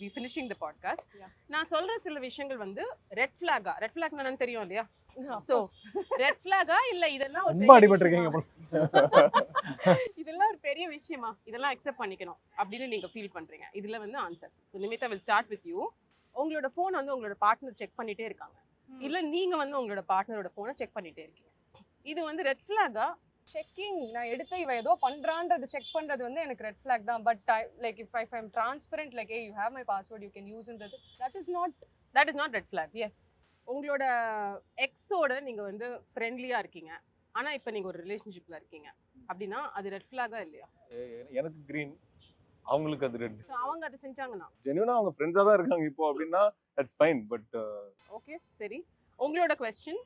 வி ஃபினிஷிங் தி பாட்காஸ்ட். நான் சொல்ற சில விஷயங்கள் வந்து ரெட் ஃபிளாகா, ரெட் ஃபிளாக் என்னன்னு தெரியும் இல்லையா? சோ ரெட் ஃபிளாகா இல்ல இதெல்லாம் ரொம்ப அடிபட்டிருக்கீங்க போல. இதெல்லாம் ஒரு பெரிய விஷயமா, இதெல்லாம் அக்செப்ட் பண்ணிக்கணும் அப்படின்னு நீங்க ஃபீல் பண்றீங்க. இதுல வந்து answer. So Nimitha will start with you. உங்களோட ஃபோன் வந்து உங்களோட பார்ட்னர் செக் பண்ணிட்டே இருக்காங்க, இல்ல நீங்க வந்து உங்களோட பார்ட்னரோட ஃபோனை செக் பண்ணிட்டே இருக்கீங்க. இது வந்து ரெட் ஃபிளாகா? செக்கிங் நான் எடுத்து இவ ஏதோ பண்றான்றது செக் பண்றது வந்து எனக்கு ரெட் ஃபிளாக் தான். But like if I'm transparent like hey you have my password you can use ன்றது that is not red flag. Yes. உங்களோட எக்ஸோட நீங்க வந்து ஃப்ரெண்ட்லியா இருக்கீங்க, ஆனா இப்போ நீங்க ஒரு ரிலேஷன்ஷிப்ல இருக்கீங்க அப்படின்னா அது ரெட் ஃபிளாகா இல்லையா? எனக்கு கிரீன், அவங்களுக்கு அது ரெட். ஸோ அவங்க அதை செஞ்சாங்கன்னா ஜென்யூனா அவங்க ஃப்ரெண்ட்ஸா தான் இருக்காங்க இப்போ அப்படின்னா தட்ஸ் ஃபைன். பட் ஓகே சரி. உங்களோட கொஸ்டின்,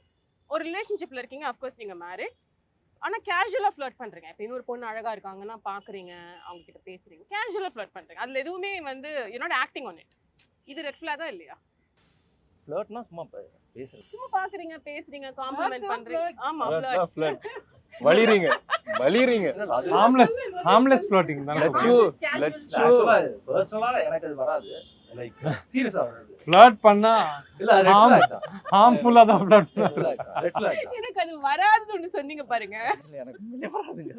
ஒரு ரிலேஷன்ஷிப்ல இருக்கீங்க, அஃப்கோர்ஸ் நீங்க மேரிட், ஆனா கேஷுவலா ஃப்ளர்ட் பண்றீங்க. இப்போ இன்னொரு பொண்ணு அழகா இருக்காங்கன்னா பாக்குறீங்க, அவங்க கிட்ட பேசுறீங்க, கேஷுவலா ஃப்ளர்ட் பண்றீங்க, அதுல எதுவுமே வந்து you not acting on it. இது ரெட் ஃபிளாகா இல்லையா? ஃப்ளர்ட்னா சும்மா பேசுறது. சும்மா பாக்குறீங்க, பேசுறீங்க, காம்ப்ளிமெண்ட் பண்றீங்க. ஆமா ஃப்ளர்ட் வலிறீங்க. ஹார்ம்லெஸ் ஃப்ளர்ட்டிங் தான். ஆக்சுவலா பர்சனலா எனக்கு அது வராது. லைக் சீரியஸா வராது. ஃப்ளர்ட் பண்ணா இல்ல ரெட் ஃபிளாக் தான். ஹார்ம்ஃபுல்லா தான் ஃப்ளர்ட் ரெட் ஃபிளாக் தான். ரெட் ஃபிளாக் தான். எனக்கு அது வராதுன்னு ஒண்ணு சொன்னீங்க பாருங்க. இல்ல எனக்கு உண்மையிலே வராதுங்க.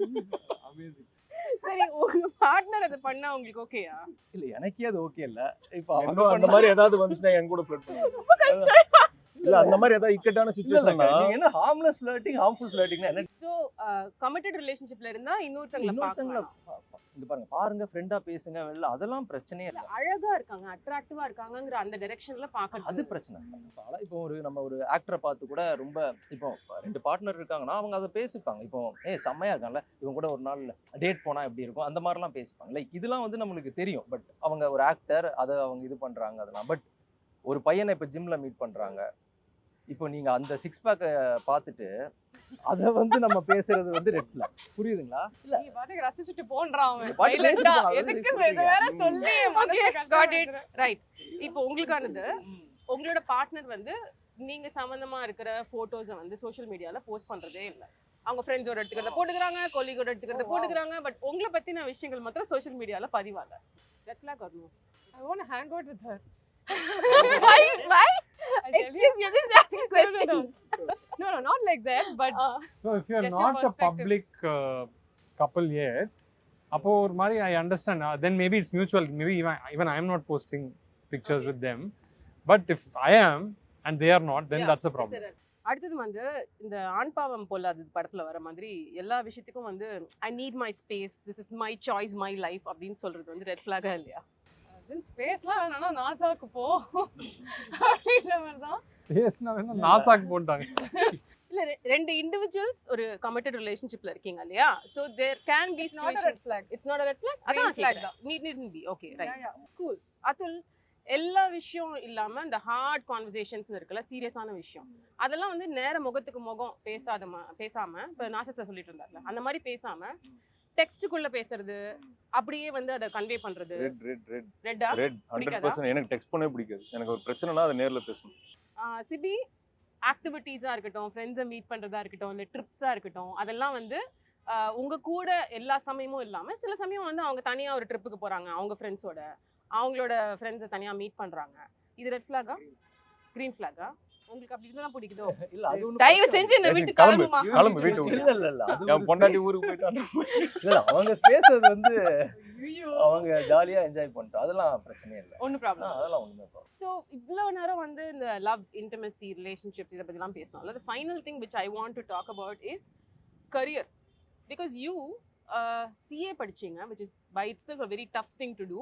சரி உங்க பார்ட்னர் அதை பண்ணா உங்களுக்கு ஓகேயா? இல்ல எனக்கே அது ஓகே இல்ல. இப்போ அந்த மாதிரி ஏதாவது வந்துச்சுன்னா என் கூட ஃப்ளர்ட் பண்ணுங்க. ரொம்ப கஷ்டம். இல்ல அந்த மாதிரி ஏதாவது இக்கட்டான சிச்சுவேஷன்னா நீங்க என்ன ஹார்ம்லெஸ் ஃப்ளர்ட்டிங் ஹார்ம்ஃபுல் ஃப்ளர்ட்டிங்னா என்ன? சோ கமிட்டட் ரிலேஷன்ஷிப்ல இருந்தா இன்னொருத்தங்கள இன்னொருத்தங்கள பார்க்கலாம். இங்க பாருங்க ஃப்ரெண்டா பேசுங்க வெளில, அதெல்லாம் பிரச்சனையே இல்ல. அழகா இருக்காங்க, அட்ராக்டிவா இருக்காங்கங்கற அந்த டைரக்ஷன்ல பார்க்கறது அது பிரச்சனை இல்ல. இப்போ நம்ம ஒரு ஆக்டரை பார்த்து கூட ரொம்ப இப்போ ரெண்டு பார்ட்னர் இருக்காங்கன்னா அவங்க அதை பேசிப்பாங்க. இப்போ செம்மையா இருக்காங்கல்ல இவங்க கூட ஒரு நாள் டேட் போனா எப்படி இருக்கும் அந்த மாதிரிலாம் பேசிப்பாங்க. லைக் இதெல்லாம் வந்து நம்மளுக்கு தெரியும். பட் அவங்க ஒரு ஆக்டர், அதை அவங்க இது பண்றாங்க அதெல்லாம். பட் ஒரு பையனை இப்போ ஜிம்ல மீட் பண்றாங்க, இப்போ நீங்க அந்த சிக்ஸ் பேக்கை பார்த்துட்டு அதை வந்து நம்ம பேசுறது வந்து ரெட் ஃபிளாக். புரியுதுங்களா? இல்ல நீ பாட்டுக்கு ரசிச்சுட்டு போன்றான் அவன் பாட்டு சைலண்டா பேசிட்டு எதுக்கு போறான். இது வேற சொல்லி மனசு got it. ரைட். இப்போ உங்களுக்கானது, உங்களோட பார்ட்னர் வந்து நீங்க சம்பந்தமா இருக்கிற போட்டோஸை வந்து சோஷியல் மீடியால போஸ்ட் பண்றதே இல்ல. அவங்க ஃப்ரெண்ட்ஸோட எடுத்துக்கிறத போட்டுக்கிறாங்க, கொலீகோட எடுத்துக்கிறத போட்டுக்கிறாங்க, பட் உங்களை பத்தின விஷயங்கள் மாத்திரம் சோஷியல் மீடியால பதிவாங்க. Red flag or no? I want to hang out with her. Why? I'll tell you. Excuse me, this is asking questions. No, not like that, but So if you're Just your not a public perspectives. couple yet, அப்போ ஒரு மாதிரி I understand. Then maybe it's mutual. Maybe even I am not posting pictures with them. But if I am and they are not, then Yeah, that's a problem. it's a red. அடுத்தது வந்து இந்த ஆண் பாவம் பொல்லாதது படத்துல வர மாதிரி எல்லா விஷயத்துக்கும் வந்து I need my space, this is my choice, my life அப்படின்னு சொல்றது வந்து ரெட் ஃபிளாகா இல்லையா? ஸ்பேஸ்லாம் வேணாம்னா நாசாக்கு போ அப்படின்ற மாதிரி தான். பேசினா வேணா நாசாக்கு போட்டாங்க. இல்ல ரெண்டு இண்டிவிஜுவல்ஸ் ஒரு கமிட்டட் ரிலேஷன்ஷிப்ல இருக்கீங்க இல்லையா? So there can be It's not a red flag. It's not a red flag. Green அதான் flag flag தான். Need be okay right. Yeah, yeah. Cool. அதுல் எல்லா விஷயம் இல்லாம இந்த ஹார்ட் கான்வர்சேஷன்ஸ் இருக்குல்ல, சீரியஸான விஷயம், அதெல்லாம் வந்து நேர முகத்துக்கு முகம் பேசாம இப்போ நாசத்தை சொல்லிட்டு இருந்தார்ல அந்த மாதிரி பேசாம டெக்ஸ்டுக்குள்ள பேசுறது, அப்படியே வந்து அதை கன்வே பண்றது. ரெட்டா? ரெட் 100%. எனக்கு டெக்ஸ்ட் பண்ணவே பிடிக்காது. எனக்கு ஒரு பிரச்சனைனா அதை நேர்ல பேசணும். சிபி ஆக்டிவிட்டீஸா இருக்கட்டும், ஃப்ரெண்ட்ஸை மீட் பண்றதா இருக்கட்டும், இல்லை ட்ரிப்ஸா இருக்கட்டும், அதெல்லாம் வந்து உங்க கூட எல்லா சமயமும் இல்லாம சில சமயம் வந்து அவங்க தனியா ஒரு ட்ரிப்புக்கு போறாங்க, அவங்க ஃப்ரெண்ட்ஸோட, அவங்களோட ஃப்ரெண்ட்ஸை தனியா மீட் பண்றாங்க. இது ரெட் ஃபிளாகா கிரீன் ஃபிளாகா? உங்களுக்கு அப்படி இருந்தா பிடிக்குதோ? இல்ல அது ஒண்ணு தயவு செஞ்சு என்ன விட்டு கிளம்பு, கிளம்புமா. கிளம்பு வீட்டு விட்டு. இல்ல இல்ல இல்ல அது என் பொண்டாட்டி ஊருக்கு போயிட்டாங்க. இல்ல அவங்க பேசுறது வந்து அவங்க ஜாலியா என்ஜாய் பண்ணிட்டோம், அதெல்லாம் பிரச்சனையே இல்லை. ஒன்னும் ப்ராப்ளம். அதெல்லாம் ஒண்ணுமே ப்ராப்ளம். ஸோ இவ்வளவு நேரம் வந்து இந்த லவ், இன்டிமசி, ரிலேஷன்ஷிப் இதை பற்றிலாம் பேசணும். the final thing which I want to talk about is career, because you CA படிச்சீங்க, which is by itself a very tough thing to do.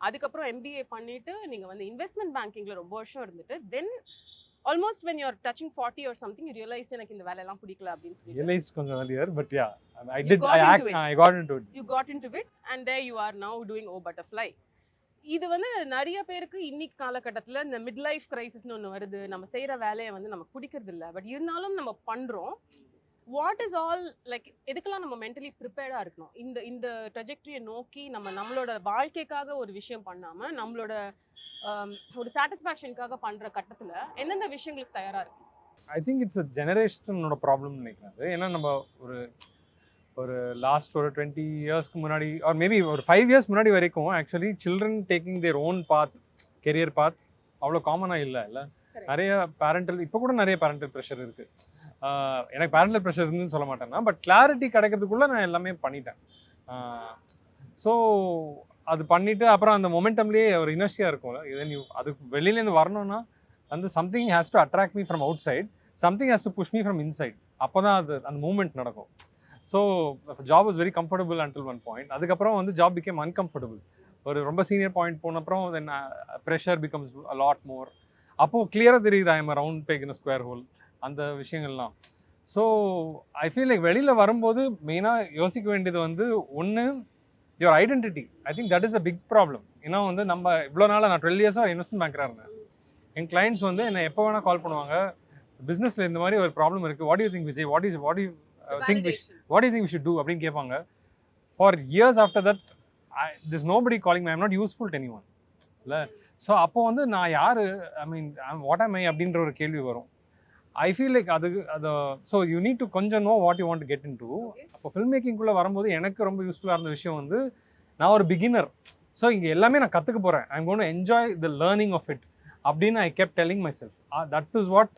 அதுக்கப்புறம் MBA பண்ணிட்டு நீங்க வந்து இன்வெஸ்ட்மெண்ட் பேங்கிங்ல ரொம்ப வருஷம் இருந்துட்டு then almost when you're touching 40 or something you realize எனக்கு இந்த வேலையெல்லாம் பிடிக்கல அப்படின்னு சொல்லி Realized கொஞ்சம் earlier, but yeah, I You did. got into it. I got into it. you got into it and there you are now doing O Butterfly. இது வந்து நிறைய பேருக்கு இன்னைக்கு காலகட்டத்தில் இந்த மிட் லைஃப் கிரைசிஸ்னு ஒன்று வருது, நம்ம செய்கிற வேலையை வந்து நமக்கு பிடிக்கிறது இல்லை, பட் இருந்தாலும் நம்ம பண்ணுறோம். வாட் இஸ் ஆல் லைக் எதுக்கெல்லாம் நம்ம மென்டலி ப்ரிப்பேர்டாக இருக்கணும் இந்த ட்ரெஜெக்டரியை நோக்கி? நம்மளோட வாழ்க்கைக்காக ஒரு விஷயம் பண்ணாமல் நம்மளோட ஒரு சாட்டிஸ்ஃபேக்ஷனுக்காக பண்ணுற கட்டத்தில் எந்தெந்த விஷயங்களுக்கு தயாராக இருக்கு? I think it's a generationோட ப்ராப்ளம் நினைக்கிறேன். ஏன்னா நம்ம ஒரு லாஸ்ட் ஒரு 20 இயர்ஸ்க்கு முன்னாடி ஆர் மேபி ஒரு 5 இயர்ஸ் முன்னாடி வரைக்கும் actually children taking their own path, career path அவ்வளோ காமனாக இல்லை. நிறைய பேரண்டல், இப்போ கூட நிறைய பேரண்டல் ப்ரெஷர் இருக்குது. எனக்கு பேரண்டல் ப்ரெஷர் இருந்துன்னு சொல்ல மாட்டேன்னா, பட் கிளாரிட்டி கிடைக்கிறதுக்குள்ளே நான் எல்லாமே பண்ணிட்டேன். ஸோ அது பண்ணிவிட்டு அப்புறம் அந்த மொமெண்டம்லேயே ஒரு இனர்ஷியாக இருக்கும்ல, இதை நீ அதுக்கு வெளியிலேருந்து வரணும்னா வந்து something has to attract me from outside, something has to push me from inside. அப்போ தான் அது அந்த மூமெண்ட் நடக்கும். So job was very comfortable until one point. அதுக்கப்புறம் வந்து ஜாப் பிகேம் அன்கம்ஃபர்டபுள். ஒரு ரொம்ப சீனியர் பாயிண்ட் போனப்புறம் then pressure becomes a lot more. அப்போது கிளியராக தெரியுது I am round back in square hole, அந்த விஷயங்கள்லாம். ஸோ ஐ ஃபீல் லைக் வெளியில் வரும்போது மெயினாக யோசிக்க வேண்டியது வந்து ஒன்று your identity. I think that is a big problem. ஏன்னா வந்து நம்ம இவ்வளோ நாளாக நான் 12 இயர்ஸாக இன்வெஸ்ட்மெண்ட் பேங்கராக இருந்தேன். என் கிளைண்ட்ஸ் வந்து என்னை எப்போ வேணால் கால் பண்ணுவாங்க, பிஸ்னஸில் இந்த மாதிரி ஒரு ப்ராப்ளம் இருக்குது, what you think Vijay, what you think we should do அப்படின்னு கேட்பாங்க. Four years after that this nobody calling me, I am not useful to anyone இல்லை. ஸோ அப்போ வந்து நான் யார், ஐ மீன் வாட் ஆம் ஐ அப்படின்ற ஒரு கேள்வி வரும். ஐ ஃபீல் லைக் அது ஸோ யூ நீட் டு கொஞ்சம் know what you want to get in to. அப்போ ஃபில்ம் மேக்கிங்குள்ளே வரும்போது எனக்கு ரொம்ப யூஸ்ஃபுல்லாக இருந்த விஷயம் வந்து நான் ஒரு பிகினர். ஸோ இங்கே எல்லாமே நான் கற்றுக்க போகிறேன், I am going to enjoy the learning of it அப்படின்னு I kept telling myself. That is what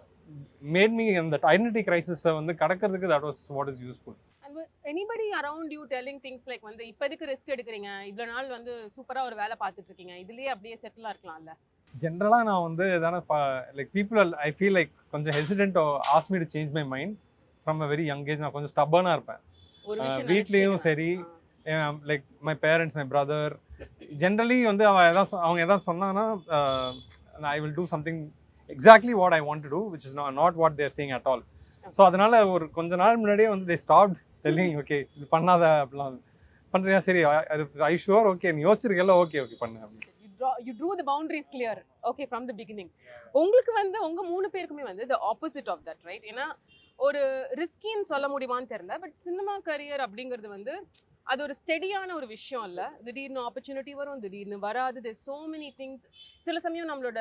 made me அந்த ஐடென்டிட்டி கிரைசிஸை வந்து கடக்கிறதுக்கு that was what is useful. Anybody around you telling things like வந்து இப்போதைக்கு risk எடுக்கிறீங்க, இவ்வளோ நாள் வந்து சூப்பராக ஒரு வேலை பார்த்துட்டு இருக்கீங்க, இதுலேயே அப்படியே செட்டிலாக இருக்கலாம்ல? ஜென்ரலாக நான் வந்து எதான like people I feel like கொஞ்சம் hesitant ask me to change my mind from a very young age. நான் கொஞ்சம் ஸ்டப்பர்னாக இருப்பேன் வீட்லேயும் சரி, like my parents, my brother. Generally வந்து அவங்க எதாவது சொன்னாங்கன்னா I will do something exactly what I want to do which is not what they're saying at all. So அதனால ஒரு கொஞ்ச நாள் முன்னாடியே வந்து தே ஸ்டாப்ட் டெல்லிங் ஓகே இது பண்ணாத அப்படிலாம் பண்ணுறியா, சரி ஐ ஷுவர் ஓகே நீ யோசிச்சிருக்கல, ஓகே பண்ணு அப்படின்னு. You drew the boundaries clear, okay, from the beginning. உங்களுக்கு வந்து உங்க 3 பேருக்குமே வந்து the opposite of that, right? ஏன்னா ஒரு ரிஸ்கின்னு சொல்ல முடியுமான்னு தெரியல. பட் சினிமா கரியர் அப்படிங்கிறது வந்து அது ஒரு ஸ்டெடியான ஒரு விஷயம் இல்ல. திடீர்னு ஆப்பர்ச்சுனிட்டி வரும், திடீர்னு வராது. தேர் சோ மெனி திங்ஸ். சில சமயம் நம்மளோட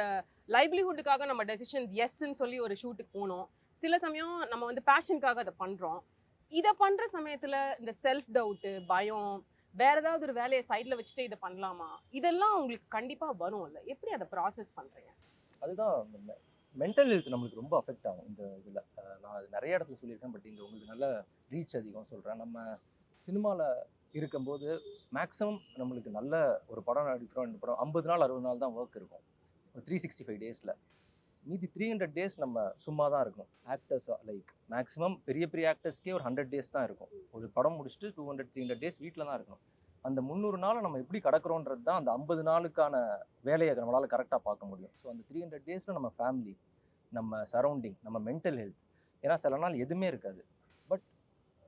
லைவ்லிஹுட்டுக்காக நம்ம டெசிஷன்ஸ் எஸ்ன்னு சொல்லி ஒரு ஷூட்டுக்கு போனோம். சில சமயம் நம்ம வந்து பேஷனுக்காக அதை பண்றோம். இதை பண்ற சமயத்துல இந்த செல்ஃப் டவுட்டு, பயம், வேற ஏதாவது ஒரு வேலையை சைட்ல வச்சுட்டு இதை பண்ணலாமா, இதெல்லாம் உங்களுக்கு கண்டிப்பா வரும் இல்ல? எப்படி அதை ப்ராசஸ் பண்றீங்க? அதுதான் மென்டல் ஹெல்த் நம்மளுக்கு ரொம்ப அஃபெக்ட் ஆகும் இந்த இதில். நான் அது நிறைய இடத்துல சொல்லியிருக்கேன், பட் இங்கே உங்களுக்கு நல்ல ரீச் அதிகம் சொல்கிறேன். நம்ம சினிமாவில் இருக்கும்போது மேக்ஸிமம் நம்மளுக்கு நல்ல ஒரு படம் நடிக்கிறோம், இந்த படம் 50 நாள் 60 நாள் தான் ஒர்க் இருக்கும் ஒரு 365 டேஸில். மீதி 300 டேஸ் நம்ம சும்மா தான் இருக்கணும். ஆக்டர்ஸ் லைக் மேக்ஸிமம் பெரிய பெரிய ஆக்டர்ஸ்க்கே ஒரு 100 டேஸ் தான் இருக்கும். ஒரு படம் முடிச்சுட்டு 200-300 டேஸ் வீட்டில் தான் இருக்கணும். அந்த 300 நாளை நம்ம எப்படி கடக்கிறோன்றது தான் அந்த 50 நாளுக்கான வேலையை நம்மளால் கரெக்டாக பார்க்க முடியும். ஸோ அந்த 300 டேஸில் நம்ம ஃபேமிலி, நம்ம சரௌண்டிங், நம்ம மென்டல் ஹெல்த், ஏன்னா சில நாள் எதுவுமே இருக்காது. பட்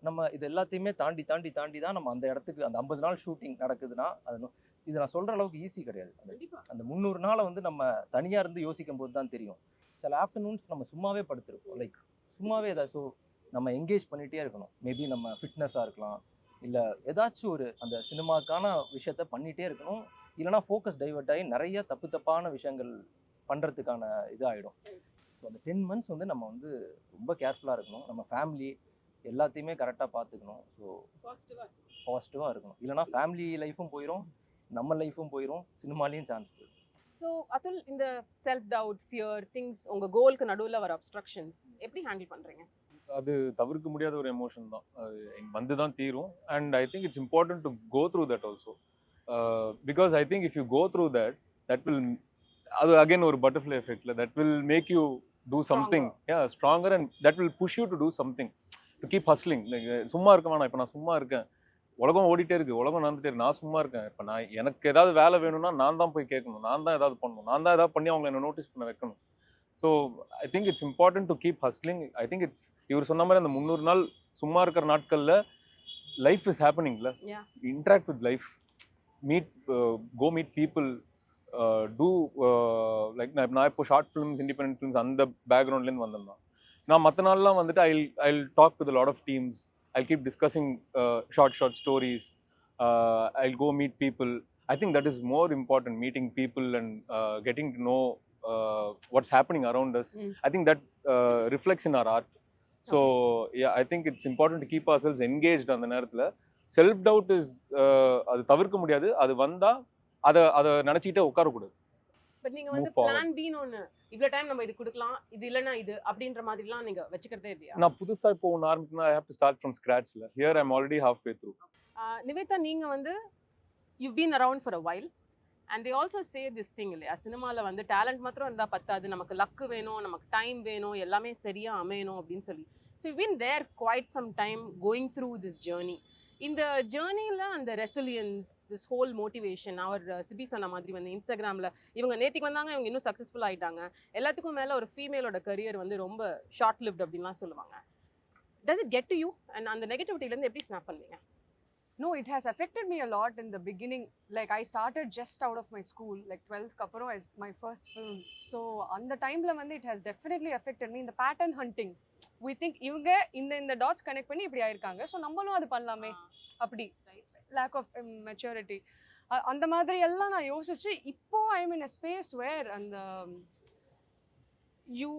நம்ம இது எல்லாத்தையுமே தாண்டி தாண்டி தாண்டி தான் நம்ம அந்த இடத்துக்கு அந்த 50 நாள் ஷூட்டிங் நடக்குதுன்னா அது இது நான் சொல்கிற அளவுக்கு ஈஸி கிடையாது. அந்த 300 நாளை வந்து நம்ம தனியாக இருந்து யோசிக்கும் போது தான் தெரியும். சில ஆஃப்டர்நூன்ஸ் நம்ம சும்மாவே படுத்துருக்கோம், லைக் சும்மாவே ஏதாச்சும் நம்ம என்கேஜ் பண்ணிகிட்டே இருக்கணும். மேபி நம்ம ஃபிட்னஸாக இருக்கலாம், இல்லை ஏதாச்சும் ஒரு அந்த சினிமாக்கான விஷயத்த பண்ணிகிட்டே இருக்கணும். இல்லைனா ஃபோக்கஸ் டைவர்ட் ஆகி நிறைய தப்பான விஷயங்கள் பண்ணுறதுக்கான இதாகிடும். ஸோ அந்த 10 months வந்து நம்ம வந்து ரொம்ப கேர்ஃபுல்லாக இருக்கணும். நம்ம ஃபேமிலி எல்லாத்தையுமே கரெக்டாக பார்த்துக்கணும். ஸோ பாசிட்டிவாக இருக்கணும். இல்லைனா ஃபேமிலி லைஃப்பும் போயிடும், நம்ம லைஃப்பும் போயிடும், சினிமாலேயும் சான்ஸ் போயிடும். ஸோ அதுல் இந்த செல்ஃப் டவுட், ஃபியர், திங்ஸ், உங்கள் கோலுக்கு நடுவில் வர அப்ஸ்ட்ரக்ஷன்ஸ் எப்படி ஹேண்டில் பண்ணுறீங்க? அது தவிர்க்க முடியாத ஒரு எமோஷன் தான், அது வந்து தான் தீரும். And I think it's important to go through that also, because I think if you go through that will, அது அகைன் ஒரு பட்டர்ஃப்ளை எஃபெக்ட்ல, that will make you do something stronger and that will push you to do something, to keep hustling. சும்மா இருக்க வேணாம். இப்போ நான் சும்மா இருக்கேன், உலகம் ஓடிட்டே இருக்கு, உலகம் நடந்துட்டே இருக்கு, நான் சும்மா இருக்கேன். இப்போ நான் எனக்கு ஏதாவது வேலை வேணும்னா நான் தான் போய் கேட்கணும், நான் தான் ஏதாவது பண்ணணும், நான் தான் ஏதாவது பண்ணி அவங்களை என்ன நோட்டீஸ் பண்ண வைக்கணும். So I think it's important to keep hustling. I think it's, இவர் சொன்ன மாதிரி அந்த 300 நாள் சும்மா இருக்கிற நாட்களில் லைஃப் இஸ் ஹேப்பனிங்ல, interact with life, meet, go meet people, do like நான் இப்போ ஷார்ட் ஃபிலிம்ஸ், இண்டிபெண்டன்ட் ஃபிலிம்ஸ் அந்த பேக்ரவுண்ட்லேருந்து வந்தேன். நான் மற்ற நாள்லாம் வந்துட்டு I talk with lot of teams, I'll keep discussing short stories. I'll go meet people. I think that is more important, meeting people and getting to know what's happening around us. I think that reflects in our art. So yeah, I think it's important to keep ourselves engaged அந்த நேரத்தில். Self doubt is அது தவிர்க்க முடியாது. அது வந்தால் அதை நினச்சிக்கிட்டே உட்காரக்கூடாது. பட் நீங்கள் வந்து பிளான் பின்னு ஒன்று, இவ்வளோ டைம் நம்ம இது கொடுக்கலாம், இது இல்லைனா இது அப்படின்ற மாதிரிலாம் நீங்கள் வச்சுக்கிறதே இல்லையா? நான் புதுசாக இப்போ ஒன்று ஆரம்பிக்கணும், I have to start from ஸ்க்ராட்ச்ல. Here I am already halfway through. Nivetha, நீங்கள் வந்து you been around for a while and they also say this thing இல்லையா, சினிமாவில் வந்து டேலண்ட் மாத்திரம் இருந்தால் பத்தாது, நமக்கு லக்கு வேணும், நமக்கு டைம் வேணும், எல்லாமே சரியாக அமையணும் அப்படின்னு சொல்லி. So you been there quite some time going through this journey. இந்த ஜேர்னியில் அந்த ரெசிலியன்ஸ், திஸ் ஹோல் மோட்டிவேஷன், அவர் சிபி சொன்ன மாதிரி வந்து இன்ஸ்டாகிராமில் இவங்க நேற்றுக்கு வந்தாங்க, இவங்க இன்னும் சக்ஸஸ்ஃபுல் ஆகிட்டாங்க, எல்லாத்துக்கும் மேலே ஒரு ஃபீமேலோட கரியர் வந்து ரொம்ப ஷார்ட் லிவ்ட் அப்படின்லாம் சொல்லுவாங்க. Does it get to you? And அந்த நெகட்டிவிட்டிலேருந்து எப்படி ஸ்னாப் பண்ணுவீங்க? No, it has affected me a lot in the beginning. Like I started just out of my school, like 12th kapro my first film. So on the time la vand it has definitely affected me in the pattern hunting. We think ivanga in the dots connect panni ipdi aayirukanga, so nammalum adu pannalame appdi, lack of maturity அந்த மாதிரி எல்லாம் நான் யோசிச்சு இப்போ I am in a space where and you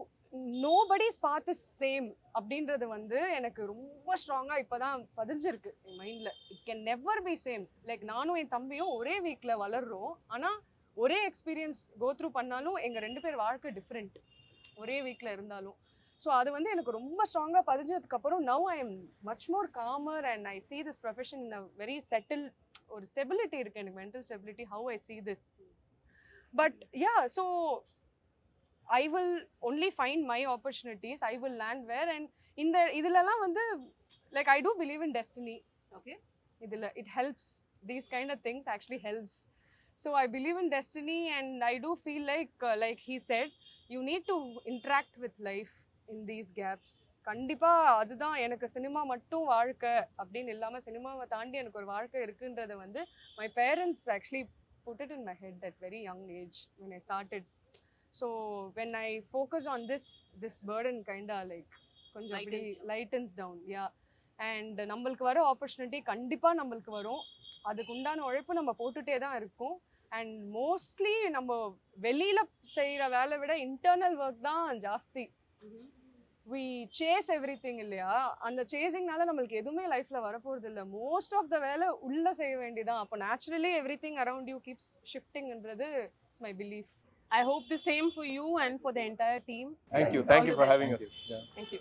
nobody's path is same அப்படின்றது வந்து எனக்கு ரொம்ப ஸ்ட்ராங்காக இப்போ தான் பதிஞ்சிருக்கு என் மைண்டில். It can never be same. Like நானும் என் தம்பியும் ஒரே வீக்கில் வளர்றோம், ஆனால் ஒரே எக்ஸ்பீரியன்ஸ் கோ த்ரூ பண்ணாலும் எங்கள் 2 பேர் வாழ்க்கை டிஃப்ரெண்ட், ஒரே வீக்கில் இருந்தாலும். ஸோ அது வந்து எனக்கு ரொம்ப ஸ்ட்ராங்காக பதிஞ்சதுக்கப்புறம் now I am much more calmer and I see this profession in a very settle, ஒரு ஸ்டெபிலிட்டி இருக்குது எனக்கு, mental stability, how I see this. But yeah, so I will only find my opportunities, I will land where, and in the idilalam vandu like I do believe in destiny. Okay, idila it helps, these kind of things actually helps. So I believe in destiny and I do feel like he said, you need to interact with life in these gaps. கண்டிப்பா அதுதான் எனக்கு cinema மட்டும் வாழ்க்கை அப்படின்னு இல்லாம சினிமாவை தாண்டி எனக்கு ஒரு வாழ்க்கை இருக்குன்றத வந்து my parents actually put it in my head at very young age when I started. So when I focus on this burden kinda like கொஞ்சம் அப்படி Lightens down. Lightens down yeah. And நம்மளுக்கு வர ஆப்பர்ச்சுனிட்டி கண்டிப்பாக நம்மளுக்கு வரும், அதுக்கு உண்டான உழைப்பு நம்ம போட்டுகிட்டே தான் இருக்கோம். அண்ட் மோஸ்ட்லி நம்ம வெளியில் செய்கிற வேலை விட இன்டர்னல் ஒர்க் தான் ஜாஸ்தி. வி சேஸ் எவ்ரி திங் இல்லையா, அந்த சேசிங்னால நம்மளுக்கு எதுவுமே லைஃப்பில் வரப்போகிறது இல்லை. மோஸ்ட் ஆஃப் த வேலை உள்ளே செய்ய வேண்டியதான். அப்போ naturally everything around you keeps ஷிஃப்டிங்ன்றது it's my belief. I hope the same for you and for the entire team. Thank you All the for best. having us. Yeah. Thank you.